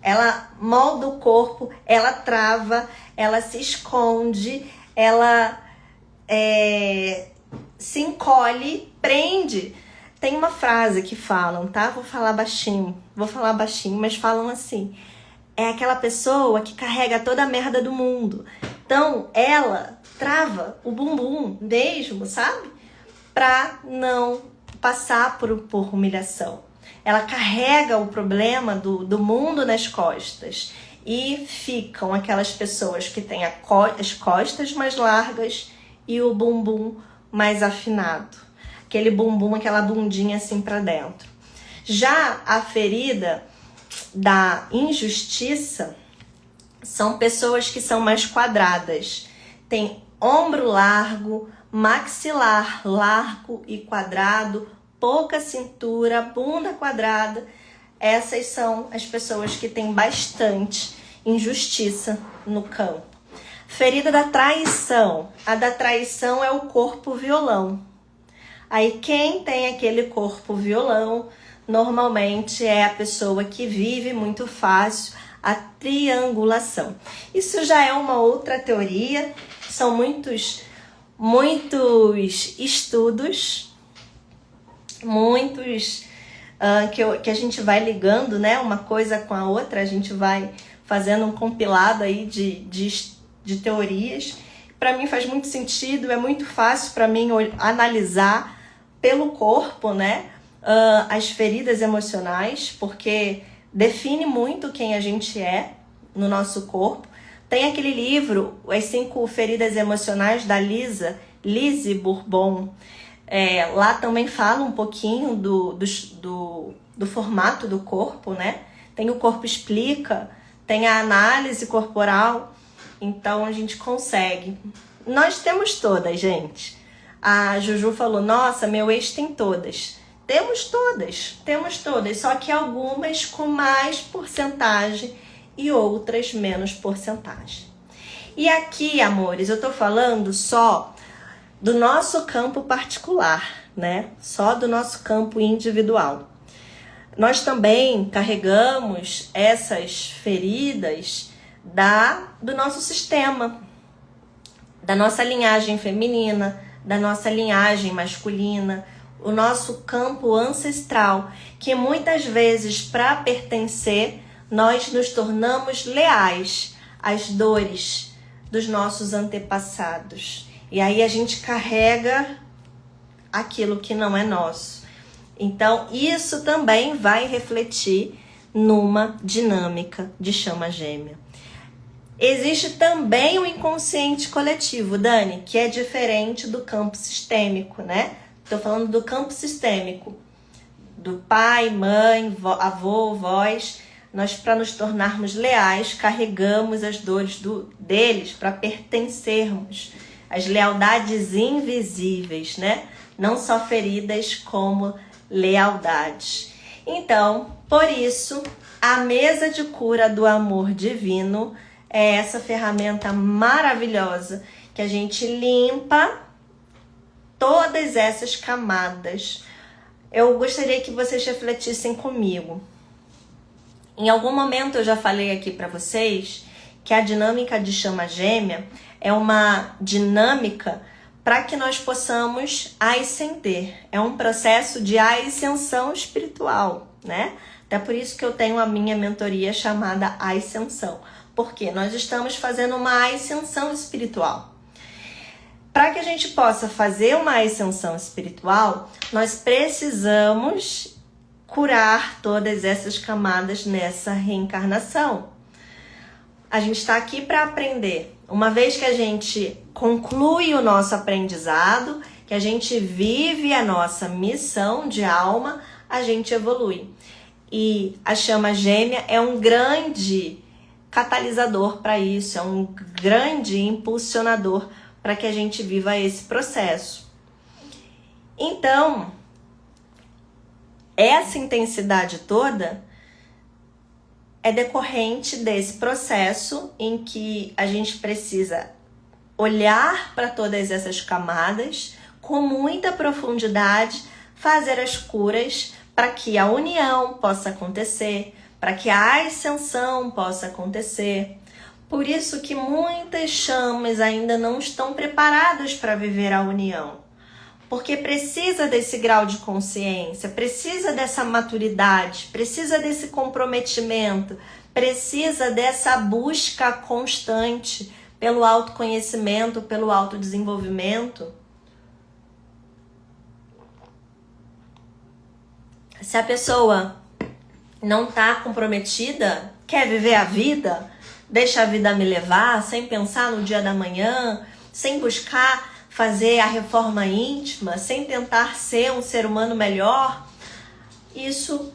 Ela molda o corpo, ela trava, ela se esconde, ela se encolhe, prende. Tem uma frase que falam, tá? Vou falar baixinho, mas falam assim. É aquela pessoa que carrega toda a merda do mundo. Então, ela trava o bumbum mesmo, sabe? Pra não passar por humilhação. Ela carrega o problema do mundo nas costas. E ficam aquelas pessoas que têm as costas mais largas e o bumbum mais afinado. Aquele bumbum, aquela bundinha assim pra dentro. Já a ferida da injustiça são pessoas que são mais quadradas. Tem ombro largo, maxilar largo e quadrado, pouca cintura, bunda quadrada. Essas são as pessoas que têm bastante injustiça no campo. Ferida da traição. A da traição é o corpo violão. Aí quem tem aquele corpo violão normalmente é a pessoa que vive muito fácil a triangulação. Isso já é uma outra teoria, são muitos estudos, que a gente vai ligando, né, uma coisa com a outra, a gente vai fazendo um compilado aí de teorias. Para mim faz muito sentido, é muito fácil para mim analisar pelo corpo, né, as feridas emocionais, porque define muito quem a gente é no nosso corpo. Tem aquele livro, As 5 Feridas Emocionais, da Lise Bourbon. Lá também fala um pouquinho do formato do corpo, né? Tem o Corpo Explica, tem a análise corporal, então a gente consegue. Nós temos todas, gente. A Juju falou, nossa, meu ex tem todas. Temos todas, só que algumas com mais porcentagem e outras menos porcentagem. E aqui, amores, eu tô falando só do nosso campo particular, né? Só do nosso campo individual. Nós também carregamos essas feridas do nosso sistema, da nossa linhagem feminina, da nossa linhagem masculina, o nosso campo ancestral, que muitas vezes, para pertencer, nós nos tornamos leais às dores dos nossos antepassados. E aí a gente carrega aquilo que não é nosso. Então, isso também vai refletir numa dinâmica de chama gêmea. Existe também o inconsciente coletivo, Dani, que é diferente do campo sistêmico, né? Estou falando do campo sistêmico, do pai, mãe, avô, vós. Nós, para nos tornarmos leais, carregamos as dores deles para pertencermos. As lealdades invisíveis, né? Não só feridas, como lealdades. Então, por isso, a mesa de cura do amor divino é essa ferramenta maravilhosa que a gente limpa todas essas camadas. Eu gostaria que vocês refletissem comigo. Em algum momento eu já falei aqui para vocês que a dinâmica de chama gêmea é uma dinâmica para que nós possamos ascender. É um processo de ascensão espiritual, né? Até por isso que eu tenho a minha mentoria chamada Ascensão, porque nós estamos fazendo uma ascensão espiritual. Para que a gente possa fazer uma ascensão espiritual, nós precisamos curar todas essas camadas nessa reencarnação. A gente está aqui para aprender. Uma vez que a gente conclui o nosso aprendizado, que a gente vive a nossa missão de alma, a gente evolui. E a chama gêmea é um grande catalisador para isso, é um grande impulsionador para que a gente viva esse processo. Então, essa intensidade toda é decorrente desse processo em que a gente precisa olhar para todas essas camadas com muita profundidade, fazer as curas para que a união possa acontecer, para que a ascensão possa acontecer. Por isso que muitas chamas ainda não estão preparadas para viver a união. Porque precisa desse grau de consciência, precisa dessa maturidade, precisa desse comprometimento, precisa dessa busca constante pelo autoconhecimento, pelo autodesenvolvimento. Se a pessoa não está comprometida, quer viver a vida, deixa a vida me levar, sem pensar no dia da manhã, sem buscar fazer a reforma íntima, sem tentar ser um ser humano melhor, isso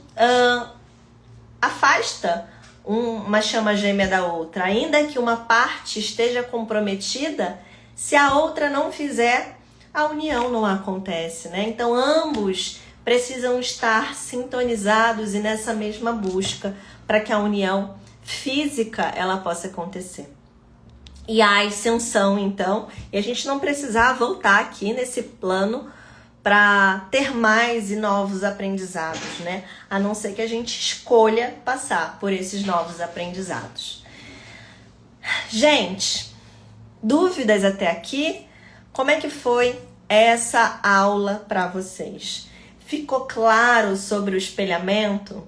afasta uma chama gêmea da outra. Ainda que uma parte esteja comprometida, se a outra não fizer, a união não acontece, né? Então ambos precisam estar sintonizados e nessa mesma busca para que a união física ela possa acontecer. E a ascensão, então, e a gente não precisar voltar aqui nesse plano para ter mais e novos aprendizados, né? A não ser que a gente escolha passar por esses novos aprendizados. Gente, dúvidas até aqui? Como é que foi essa aula para vocês? Ficou claro sobre o espelhamento?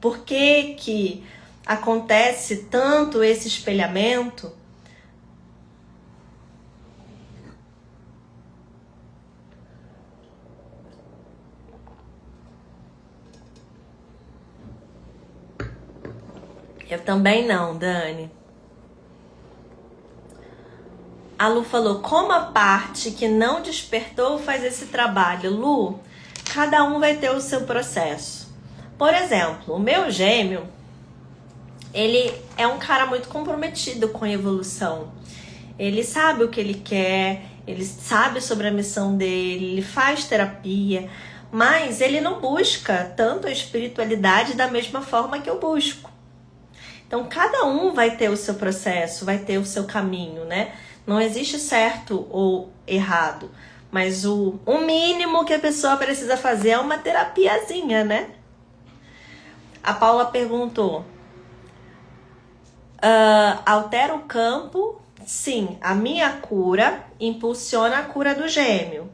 Por que acontece tanto esse espelhamento? Eu também não, Dani. A Lu falou, como a parte que não despertou faz esse trabalho? Lu, cada um vai ter o seu processo. Por exemplo, o meu gêmeo, ele é um cara muito comprometido com a evolução. Ele sabe o que ele quer, ele sabe sobre a missão dele, ele faz terapia, mas ele não busca tanto a espiritualidade da mesma forma que eu busco. Então, cada um vai ter o seu processo, vai ter o seu caminho, né? Não existe certo ou errado, mas o mínimo que a pessoa precisa fazer é uma terapiazinha, né? A Paula perguntou, altera o campo? Sim, a minha cura impulsiona a cura do gêmeo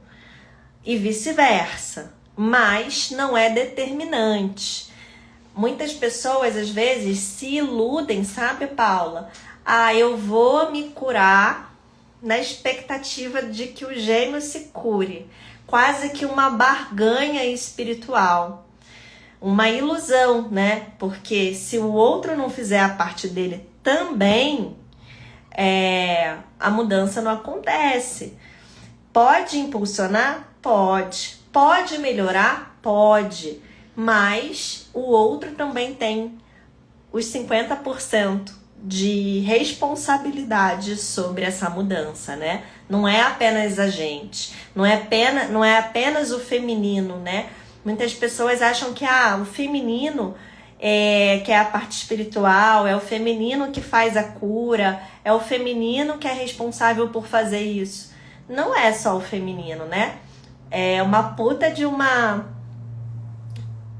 e vice-versa, mas não é determinante. Muitas pessoas, às vezes, se iludem, sabe, Paula? Eu vou me curar na expectativa de que o gêmeo se cure. Quase que uma barganha espiritual. Uma ilusão, né? Porque se o outro não fizer a parte dele também, a mudança não acontece. Pode impulsionar? Pode. Pode melhorar? Pode. Mas o outro também tem os 50% de responsabilidade sobre essa mudança, né? Não é apenas a gente, não é apenas o feminino, né? Muitas pessoas acham que o feminino que é a parte espiritual, é o feminino que faz a cura, é o feminino que é responsável por fazer isso. Não é só o feminino, né? É uma puta de uma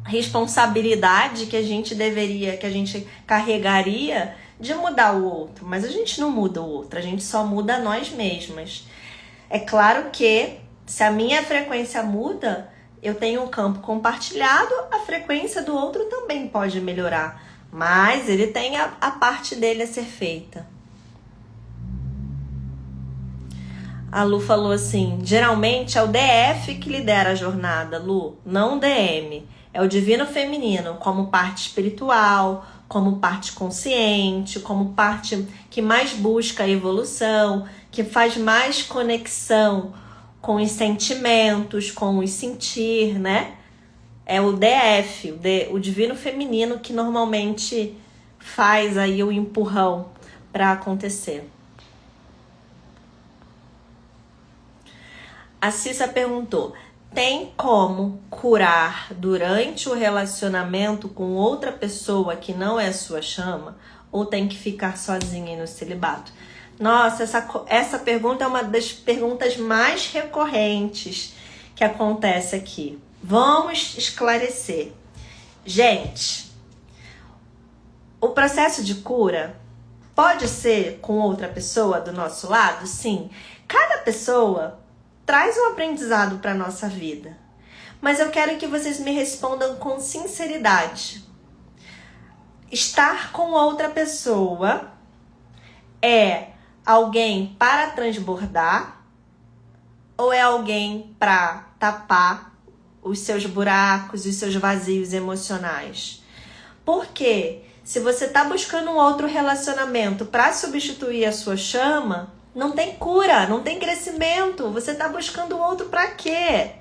responsabilidade que a gente carregaria de mudar o outro, mas a gente não muda o outro, a gente só muda nós mesmas. É claro que se a minha frequência muda, eu tenho um campo compartilhado, a frequência do outro também pode melhorar, mas ele tem a parte dele a ser feita. A Lu falou assim, geralmente é o DF que lidera a jornada, Lu, não o DM. É o divino feminino como parte espiritual, como parte consciente, como parte que mais busca a evolução, que faz mais conexão com os sentimentos, com o sentir, né? É o DF, o divino feminino, que normalmente faz aí o empurrão para acontecer. A Cissa perguntou: tem como curar durante o relacionamento com outra pessoa que não é sua chama? Ou tem que ficar sozinha no celibato? Nossa, essa pergunta é uma das perguntas mais recorrentes que acontece aqui. Vamos esclarecer. Gente, o processo de cura pode ser com outra pessoa do nosso lado? Sim. Cada pessoa traz um aprendizado para a nossa vida. Mas eu quero que vocês me respondam com sinceridade. Estar com outra pessoa é alguém para transbordar ou é alguém para tapar os seus buracos, os seus vazios emocionais? Porque se você está buscando um outro relacionamento para substituir a sua chama, não tem cura, não tem crescimento. Você está buscando outro para quê?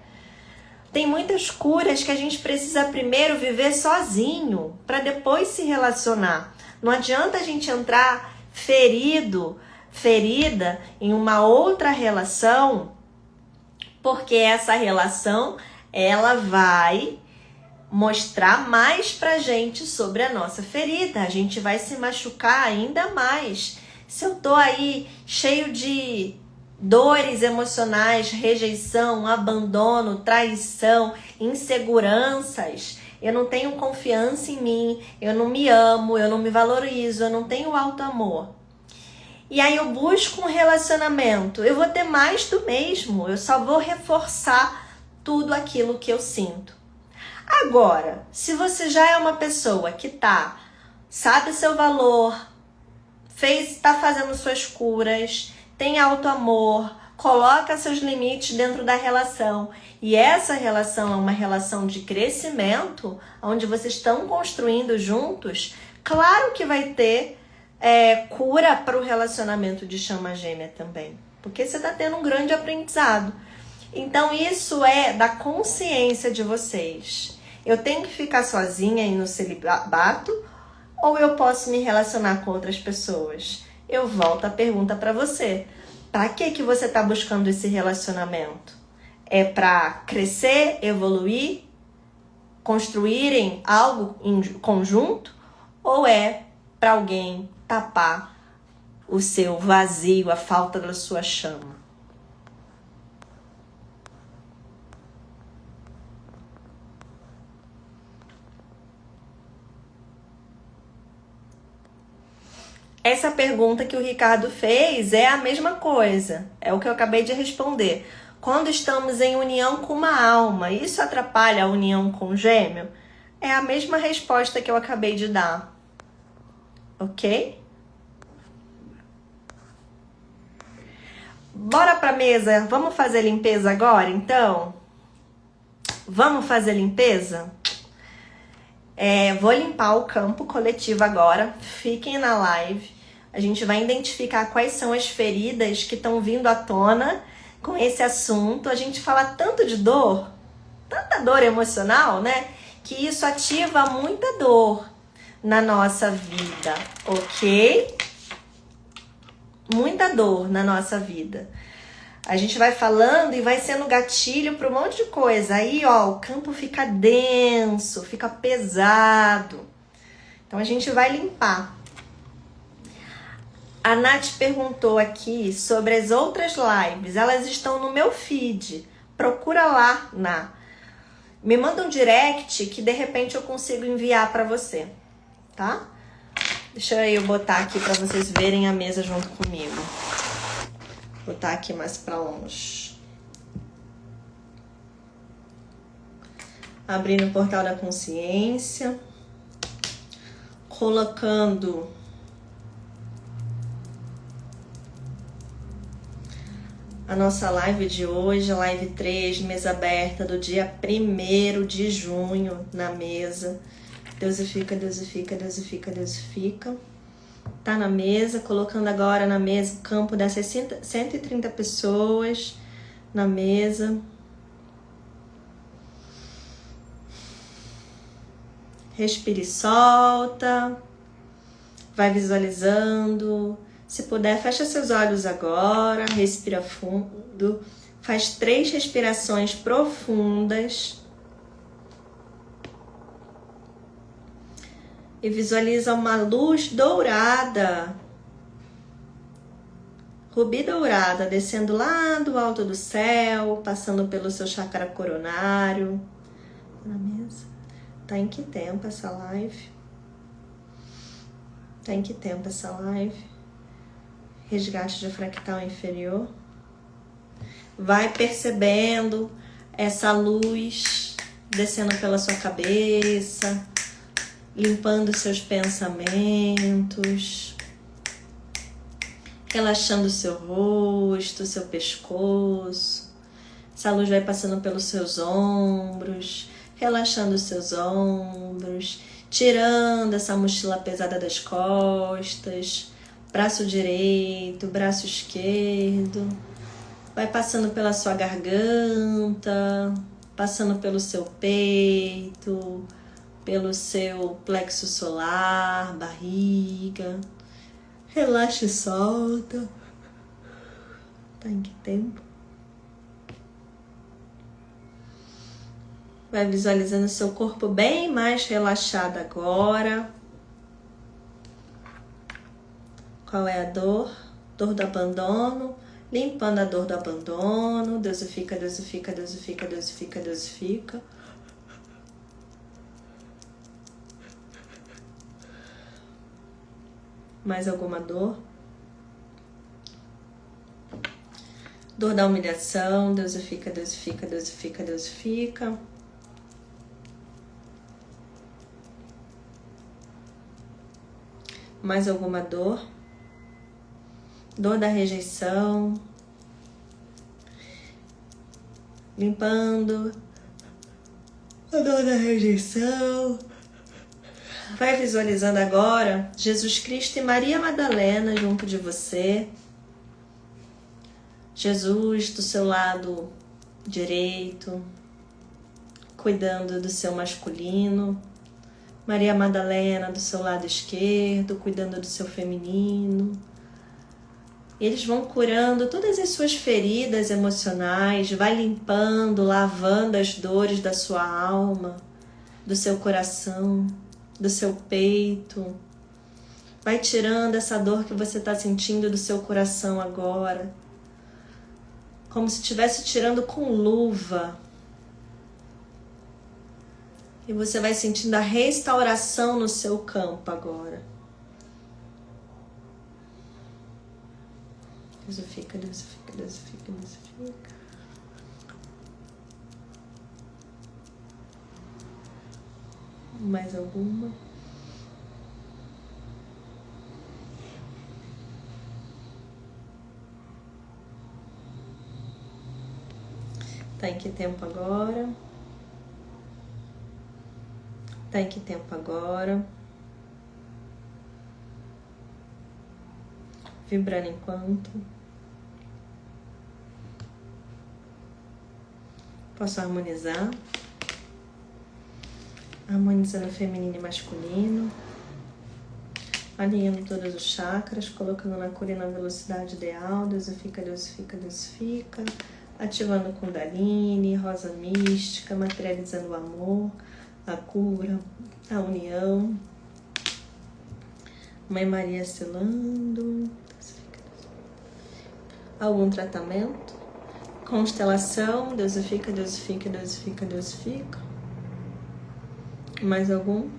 Tem muitas curas que a gente precisa primeiro viver sozinho para depois se relacionar. Não adianta a gente entrar ferida em uma outra relação, porque essa relação ela vai mostrar mais pra gente sobre a nossa ferida. A gente vai se machucar ainda mais. Se eu tô aí cheio de dores emocionais, rejeição, abandono, traição, inseguranças, eu não tenho confiança em mim, eu não me amo, eu não me valorizo, eu não tenho auto-amor. E aí eu busco um relacionamento, eu vou ter mais do mesmo, eu só vou reforçar tudo aquilo que eu sinto. Agora, se você já é uma pessoa que sabe seu valor, está fazendo suas curas, tem auto-amor, coloca seus limites dentro da relação, e essa relação é uma relação de crescimento, onde vocês estão construindo juntos, claro que vai ter cura para o relacionamento de chama gêmea também, porque você está tendo um grande aprendizado. Então isso é da consciência de vocês. Eu tenho que ficar sozinha aí no celibato ou eu posso me relacionar com outras pessoas? Eu volto a pergunta para você. Para que você está buscando esse relacionamento? É para crescer, evoluir, construírem algo em conjunto? Ou é para alguém tapar o seu vazio, a falta da sua chama? Essa pergunta que o Ricardo fez é a mesma coisa. É o que eu acabei de responder. Quando estamos em união com uma alma, isso atrapalha a união com o gêmeo? É a mesma resposta que eu acabei de dar. Ok? Bora pra mesa. Vamos fazer limpeza agora, então? Vamos fazer limpeza? Vou limpar o campo coletivo agora. Fiquem na live. A gente vai identificar quais são as feridas que estão vindo à tona com esse assunto. A gente fala tanto de dor, tanta dor emocional, né? Que isso ativa muita dor na nossa vida, ok? Muita dor na nossa vida. A gente vai falando e vai sendo gatilho para um monte de coisa. Aí, ó, o campo fica denso, fica pesado. Então, a gente vai limpar. A Nath perguntou aqui sobre as outras lives. Elas estão no meu feed. Procura lá, me manda um direct que de repente eu consigo enviar para você, tá? Deixa eu botar aqui para vocês verem a mesa junto comigo. Vou botar aqui mais para longe. Abrindo o portal da consciência. Colocando a nossa live de hoje, a live 3, mesa aberta, do dia 1º de junho, na mesa. Deusifica, deusifica, deusifica, deusifica. Tá na mesa, colocando agora na mesa o campo dessas 130 pessoas na mesa. Respire e solta. Vai visualizando. Se puder, fecha seus olhos agora. Respira fundo. Faz 3 respirações profundas. E visualiza uma luz dourada, rubi dourada, descendo lá do alto do céu, passando pelo seu chakra coronário. Na mesa. Tá em que tempo essa live? Tá em que tempo essa live? Resgate de fractal inferior. Vai percebendo essa luz descendo pela sua cabeça, limpando seus pensamentos, relaxando o seu rosto, seu pescoço. Essa luz vai passando pelos seus ombros, relaxando os seus ombros, tirando essa mochila pesada das costas, braço direito, braço esquerdo. Vai passando pela sua garganta, passando pelo seu peito, pelo seu plexo solar, barriga. Relaxa e solta. Tá em que tempo? Vai visualizando seu corpo bem mais relaxado agora. Qual é a dor? Dor do abandono. Limpando a dor do abandono. Deusifica, deusifica, deusifica, deusifica, deusifica. Mais alguma dor? Dor da humilhação. Deusifica, deusifica, deusifica, deusifica. Mais alguma dor? Dor da rejeição. Limpando a dor da rejeição. Vai visualizando agora Jesus Cristo e Maria Madalena junto de você. Jesus do seu lado direito, cuidando do seu masculino. Maria Madalena do seu lado esquerdo, cuidando do seu feminino. Eles vão curando todas as suas feridas emocionais, vai limpando, lavando as dores da sua alma, do seu coração, do seu peito. Vai tirando essa dor que você está sentindo do seu coração agora, como se estivesse tirando com luva. E você vai sentindo a restauração no seu campo agora. Deusifica, deusifica, deusifica, deusifica. Mais alguma? Tá em que tempo agora? Tá em que tempo agora? Vibrando enquanto. Posso harmonizar? Harmonizando feminino e masculino. Alinhando todos os chakras, colocando na cura e na velocidade ideal. Deusifica, deusifica, deusifica. Ativando Kundalini, rosa mística, materializando o amor, a cura, a união. Mãe Maria selando. Algum tratamento? Constelação, deusifica, deusifica, deusifica, deusifica. Mais algum?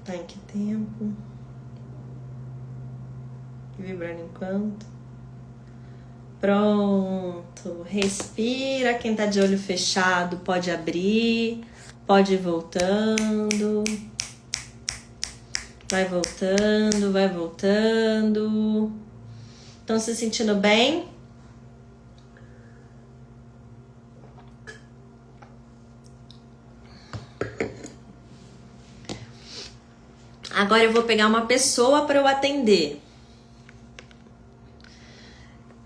Tá em que tempo? Vibrando enquanto. Pronto. Respira. Quem tá de olho fechado pode abrir. Pode ir voltando. Vai voltando, vai voltando. Estão se sentindo bem? Agora eu vou pegar uma pessoa para eu atender.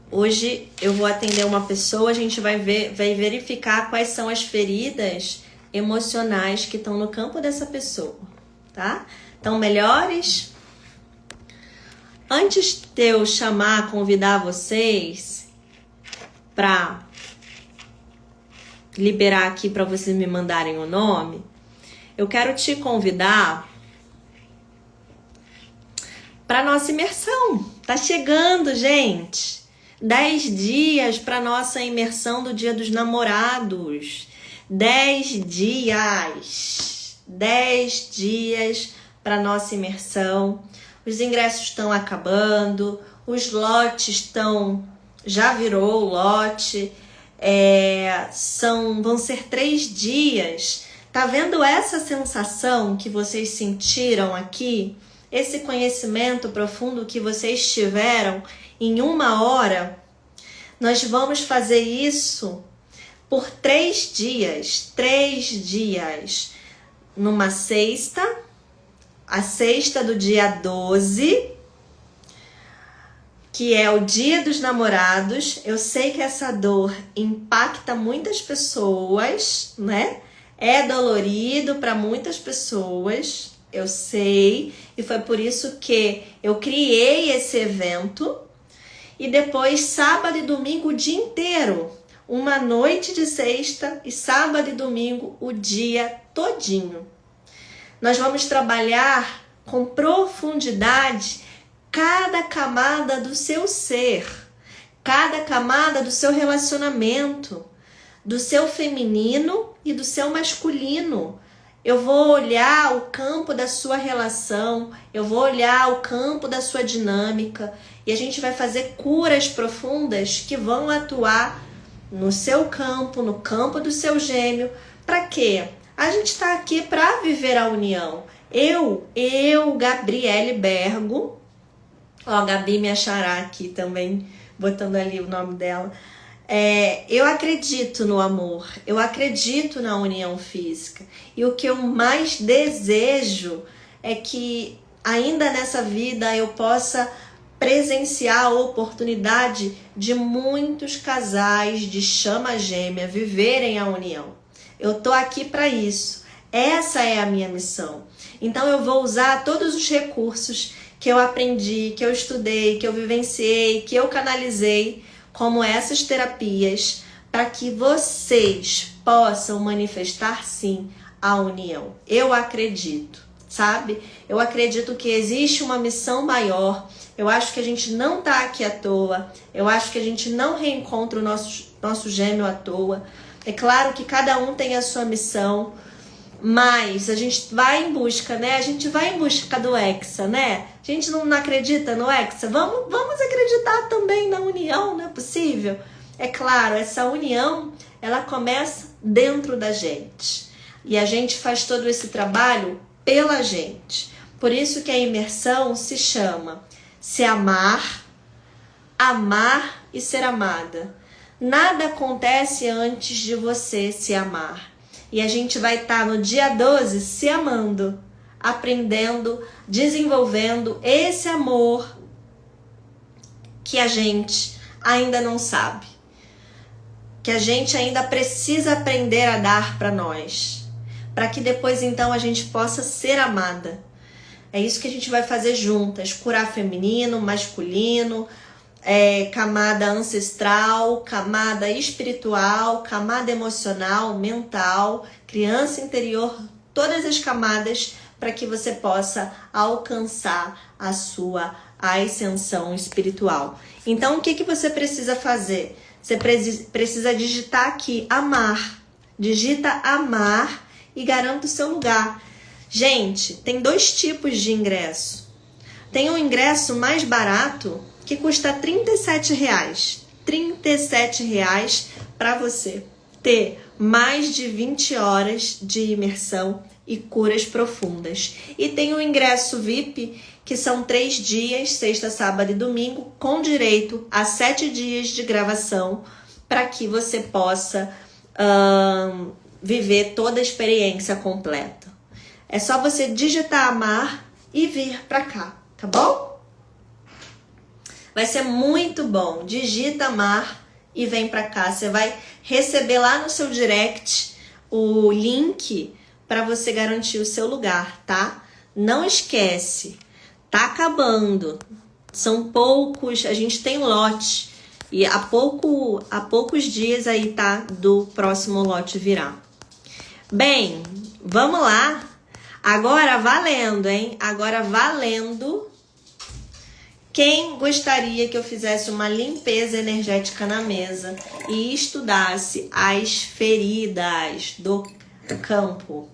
Hoje eu vou atender uma pessoa, a gente vai verificar quais são as feridas emocionais que estão no campo dessa pessoa, tá? Então, melhores? Antes de eu convidar vocês para liberar aqui para vocês me mandarem o nome, eu quero te convidar para nossa imersão. Tá chegando, gente! 10 dias para nossa imersão do Dia dos Namorados. 10 dias. 10 dias para nossa imersão. Os ingressos estão acabando. Os lotes já virou o lote. Vão ser 3 dias. Tá vendo essa sensação que vocês sentiram aqui? Esse conhecimento profundo que vocês tiveram em 1 hora, nós vamos fazer isso por 3 dias. 3 dias. Numa sexta, a sexta do dia 12, que é o Dia dos Namorados. Eu sei que essa dor impacta muitas pessoas, né? É dolorido para muitas pessoas, eu sei, e foi por isso que eu criei esse evento. E depois, sábado e domingo, o dia inteiro. Uma noite de sexta e sábado e domingo, o dia todinho. Nós vamos trabalhar com profundidade cada camada do seu ser, cada camada do seu relacionamento, do seu feminino e do seu masculino. Eu vou olhar o campo da sua relação, eu vou olhar o campo da sua dinâmica e a gente vai fazer curas profundas que vão atuar no seu campo, no campo do seu gêmeo. Para quê? A gente está aqui para viver a união. Eu, Gabriele Bergo, a Gabi me achará aqui também, botando ali o nome dela. Eu acredito no amor, eu acredito na união física. E o que eu mais desejo é que ainda nessa vida eu possa presenciar a oportunidade de muitos casais de chama gêmea viverem a união. Eu tô aqui para isso. Essa é a minha missão. Então eu vou usar todos os recursos que eu aprendi, que eu estudei, que eu vivenciei, que eu canalizei, como essas terapias, para que vocês possam manifestar sim a união. Eu acredito, sabe? Eu acredito que existe uma missão maior. Eu acho que a gente não tá aqui à toa. Eu acho que a gente não reencontra o nosso gêmeo à toa. É claro que cada um tem a sua missão, mas a gente vai em busca, né? A gente vai em busca do Hexa, né? A gente não acredita no Hexa? Vamos acreditar também na união, não é possível? É claro, essa união, ela começa dentro da gente. E a gente faz todo esse trabalho pela gente. Por isso que a imersão se chama Se Amar, Amar e Ser Amada. Nada acontece antes de você se amar. E a gente vai estar no dia 12 se amando, aprendendo, desenvolvendo esse amor que a gente ainda não sabe, que a gente ainda precisa aprender a dar para nós, para que depois então a gente possa ser amada. É isso que a gente vai fazer juntas, curar feminino, masculino, camada ancestral, camada espiritual, camada emocional, mental, criança interior, todas as camadas para que você possa alcançar a sua ascensão espiritual. Então, o que você precisa fazer? Você precisa digitar aqui, amar. Digita amar e garanta o seu lugar. Gente, tem 2 tipos de ingresso. Tem um ingresso mais barato, que custa R$37. R$37 para você ter mais de 20 horas de imersão e curas profundas. E tem o ingresso VIP, que são 3 dias, sexta, sábado e domingo, com direito a 7 dias de gravação, para que você possa viver toda a experiência completa. É só você digitar Amar e vir para cá, tá bom? Vai ser muito bom. Digita Amar e vem para cá. Você vai receber lá no seu direct o link para você garantir o seu lugar, tá? Não esquece, tá acabando. São poucos, a gente tem lote. E há poucos dias aí, tá? Do próximo lote virar. Bem, vamos lá. Agora valendo, hein? Agora valendo. Quem gostaria que eu fizesse uma limpeza energética na mesa e estudasse as feridas do campo?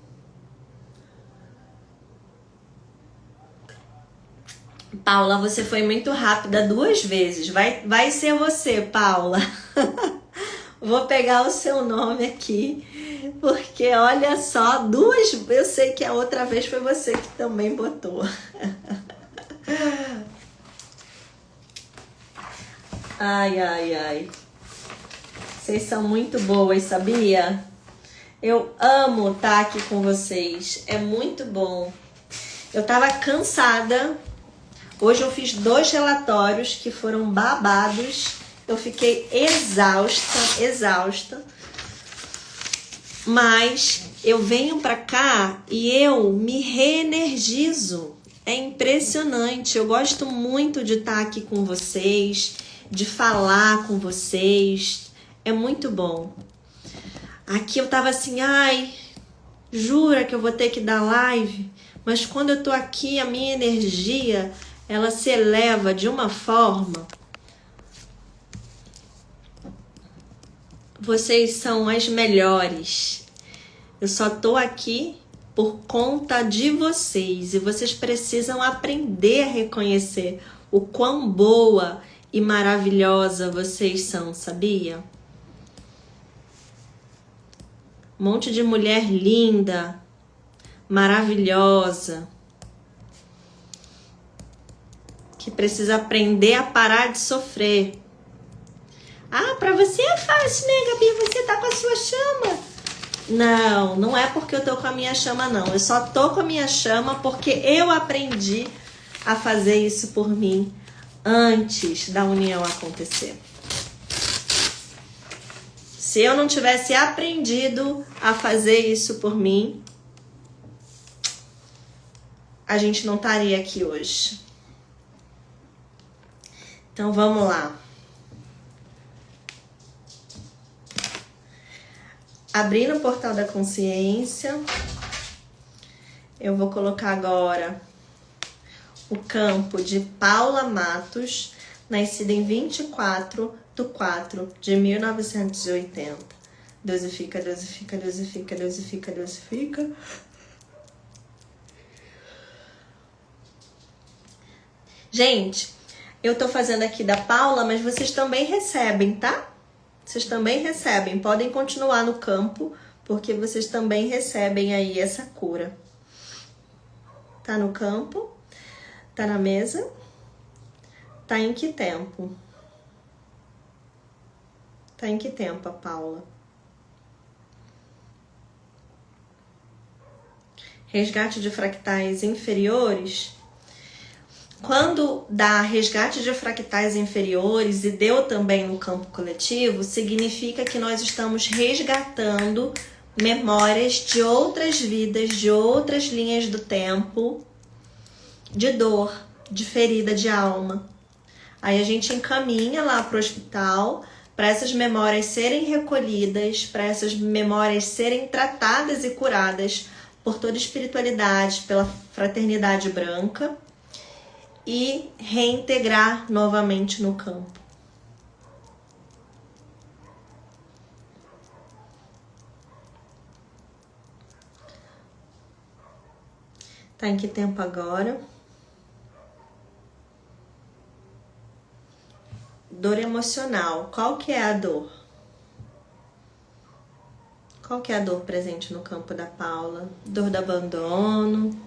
Paula, você foi muito rápida 2 vezes. Vai ser você, Paula. Vou pegar o seu nome aqui, porque olha só, 2. Eu sei que a outra vez foi você que também botou. Ai, ai, ai. Vocês são muito boas, sabia? Eu amo estar aqui com vocês. É muito bom. Eu tava cansada. Hoje eu fiz 2 relatórios que foram babados. Eu fiquei exausta. Mas eu venho pra cá e eu me reenergizo. É impressionante. Eu gosto muito de estar aqui com vocês, de falar com vocês. É muito bom. Aqui eu tava assim, ai, jura que eu vou ter que dar live? Mas quando eu tô aqui, a minha energia, ela se eleva de uma forma. Vocês são as melhores. Eu só tô aqui por conta de vocês. E vocês precisam aprender a reconhecer o quão boa e maravilhosa vocês são, sabia? Um monte de mulher linda, maravilhosa, que precisa aprender a parar de sofrer. Ah, pra você é fácil, né, Gabi? Você tá com a sua chama. Não, não é porque eu tô com a minha chama, não. Eu só tô com a minha chama porque eu aprendi a fazer isso por mim antes da união acontecer. Se eu não tivesse aprendido a fazer isso por mim, a gente não estaria aqui hoje. Então vamos lá. Abrindo o portal da consciência, eu vou colocar agora o campo de Paula Matos, nascida em 24/4/1980. Dosifica, dosifica, dosifica, dosifica, dosifica. Gente, eu tô fazendo aqui da Paula, mas vocês também recebem, tá? Vocês também recebem. Podem continuar no campo, porque vocês também recebem aí essa cura. Tá no campo? Tá na mesa? Tá em que tempo? Tá em que tempo, a Paula? Resgate de fractais inferiores. Quando dá resgate de fractais inferiores e deu também no campo coletivo, significa que nós estamos resgatando memórias de outras vidas, de outras linhas do tempo, de dor, de ferida de alma. Aí a gente encaminha lá para o hospital para essas memórias serem recolhidas, para essas memórias serem tratadas e curadas por toda a espiritualidade, pela fraternidade branca, e reintegrar novamente no campo. Tá em que tempo agora? Dor emocional. Qual que é a dor? Qual que é a dor presente no campo da Paula? Dor do abandono.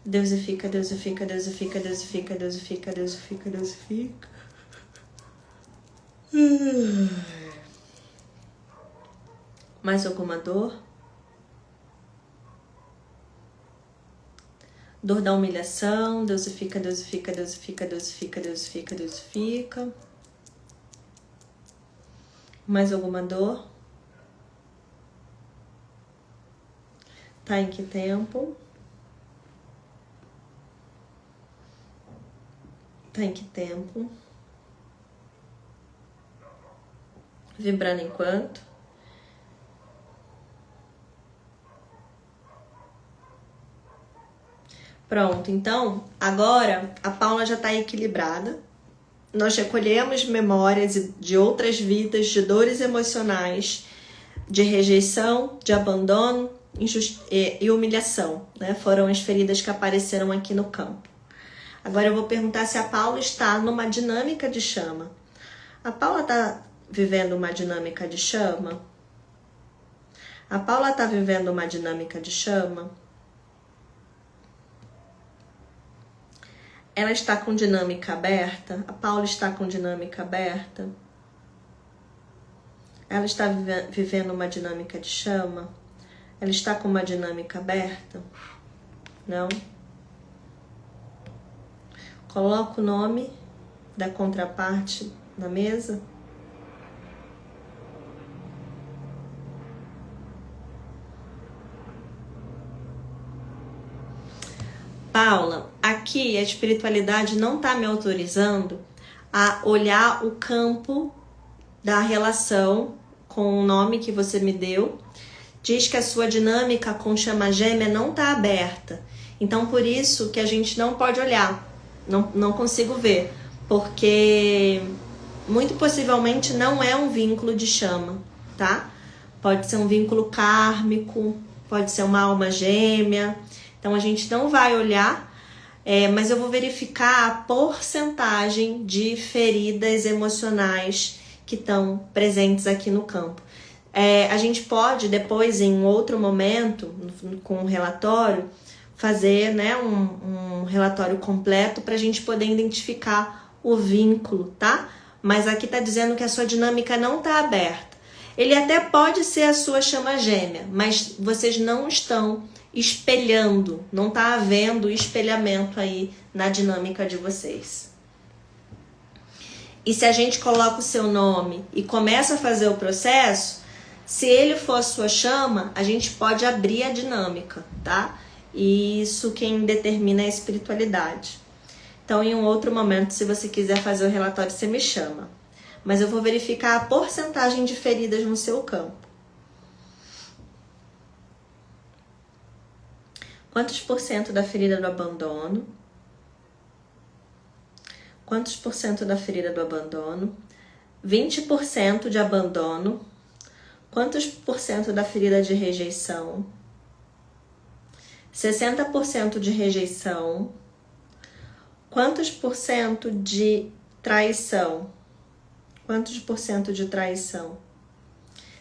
Deusifica, deusifica, deusifica, deusifica, deusifica, deusifica, deusifica. Mais alguma dor? Dor da humilhação, deusifica, deusifica, deusifica, deusifica, deusifica, deusifica. Mais alguma dor? Tá em que tempo? Tá em que tempo? Vibrando em quanto? Pronto, então, agora a Paula já está equilibrada. Nós recolhemos memórias de outras vidas, de dores emocionais, de rejeição, de abandono e humilhação, né? Foram as feridas que apareceram aqui no campo. Agora eu vou perguntar se a Paula está numa dinâmica de chama. A Paula está vivendo uma dinâmica de chama? A Paula está vivendo uma dinâmica de chama? Ela está com dinâmica aberta? A Paula está com dinâmica aberta? Ela está vivendo uma dinâmica de chama? Ela está com uma dinâmica aberta? Não? Coloca o nome da contraparte na mesa. Paula, aqui a espiritualidade não está me autorizando a olhar o campo da relação com o nome que você me deu. Diz que a sua dinâmica com chama gêmea não está aberta. Então, por isso que a gente não pode olhar. Não consigo ver. Porque, muito possivelmente, não é um vínculo de chama, tá? Pode ser um vínculo kármico, pode ser uma alma gêmea. Então, a gente não vai olhar, mas eu vou verificar a porcentagem de feridas emocionais que estão presentes aqui no campo. A gente pode, depois, em outro momento, com um relatório, fazer, né, um relatório completo para a gente poder identificar o vínculo, tá? Mas aqui tá dizendo que a sua dinâmica não tá aberta. Ele até pode ser a sua chama gêmea, mas vocês não estão espelhando, não tá havendo espelhamento aí na dinâmica de vocês. E se a gente coloca o seu nome e começa a fazer o processo, se ele for a sua chama, a gente pode abrir a dinâmica, tá? E isso quem determina é a espiritualidade. Então, em um outro momento, se você quiser fazer o relatório, você me chama. Mas eu vou verificar a porcentagem de feridas no seu campo. Quantos por cento da ferida do abandono? Quantos por cento da ferida do abandono? 20% de abandono. Quantos por cento da ferida de rejeição? 60% de rejeição. Quantos por cento de traição? Quantos por cento de traição?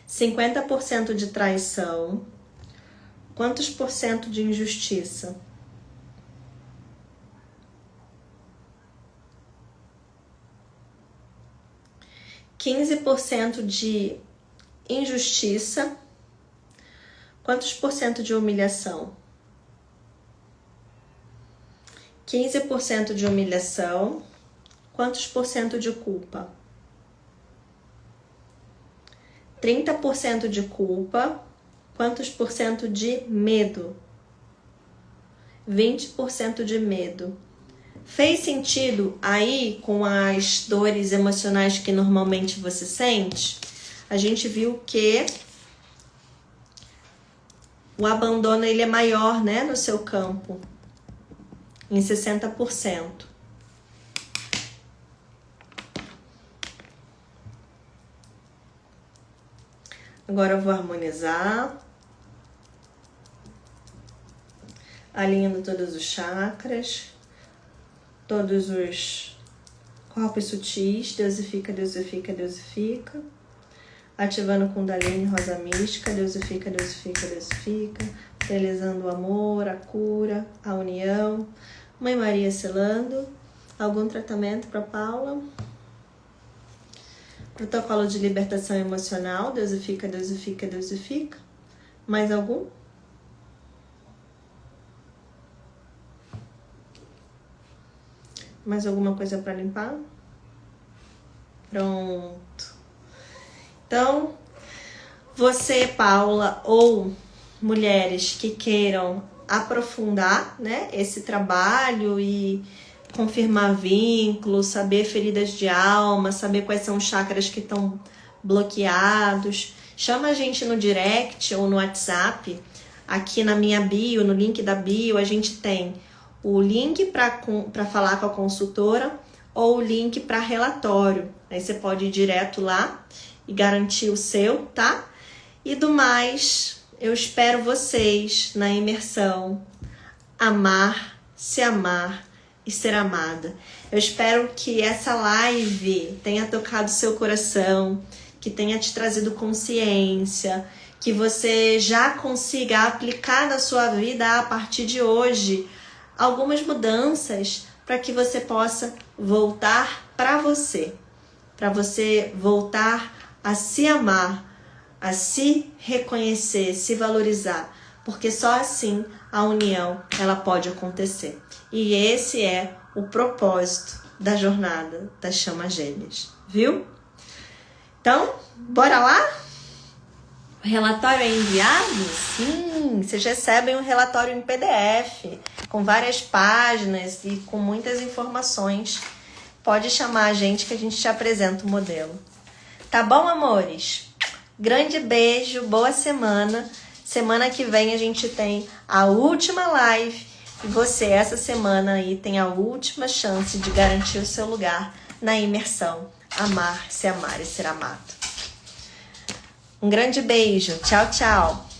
50% de traição. Quantos por cento de injustiça? 15% de injustiça. Quantos por cento de humilhação? 15% de humilhação. Quantos por cento de culpa? 30% de culpa. Quantos por cento de medo? 20% de medo. Fez sentido aí com as dores emocionais que normalmente você sente? A gente viu que o abandono ele é maior, né, no seu campo, em 60%. Agora eu vou harmonizar, alinhando todos os chakras, todos os corpos sutis, deusifica, deusifica, deusifica. Ativando Kundalini Rosa Mística, deusifica, deusifica, deusifica. Realizando o amor, a cura, a união. Mãe Maria selando. Algum tratamento para Paula? Protocolo de libertação emocional, deusifica, deusifica, deusifica. Mais algum? Mais alguma coisa para limpar? Pronto. Então, você, Paula, ou mulheres que queiram aprofundar, né, esse trabalho e confirmar vínculos, saber feridas de alma, saber quais são os chakras que estão bloqueados, chama a gente no direct ou no WhatsApp. Aqui na minha bio, no link da bio, a gente tem o link para falar com a consultora ou o link para relatório. Aí você pode ir direto lá e garantir o seu, tá? E do mais, eu espero vocês na imersão Amar, Se Amar e Ser Amada. Eu espero que essa live tenha tocado seu coração, que tenha te trazido consciência, que você já consiga aplicar na sua vida a partir de hoje algumas mudanças para que você possa voltar para você voltar a se amar, a se reconhecer, se valorizar, porque só assim a união ela pode acontecer. E esse é o propósito da jornada das chamas gêmeas, viu? Então, bora lá? O relatório é enviado? Sim, vocês recebem um relatório em PDF, com várias páginas e com muitas informações. Pode chamar a gente que a gente te apresenta o modelo. Tá bom, amores? Grande beijo, boa semana. Semana que vem a gente tem a última live e você, essa semana aí, tem a última chance de garantir o seu lugar na imersão Amar, Se Amar e Ser Amado. Um grande beijo. Tchau, tchau.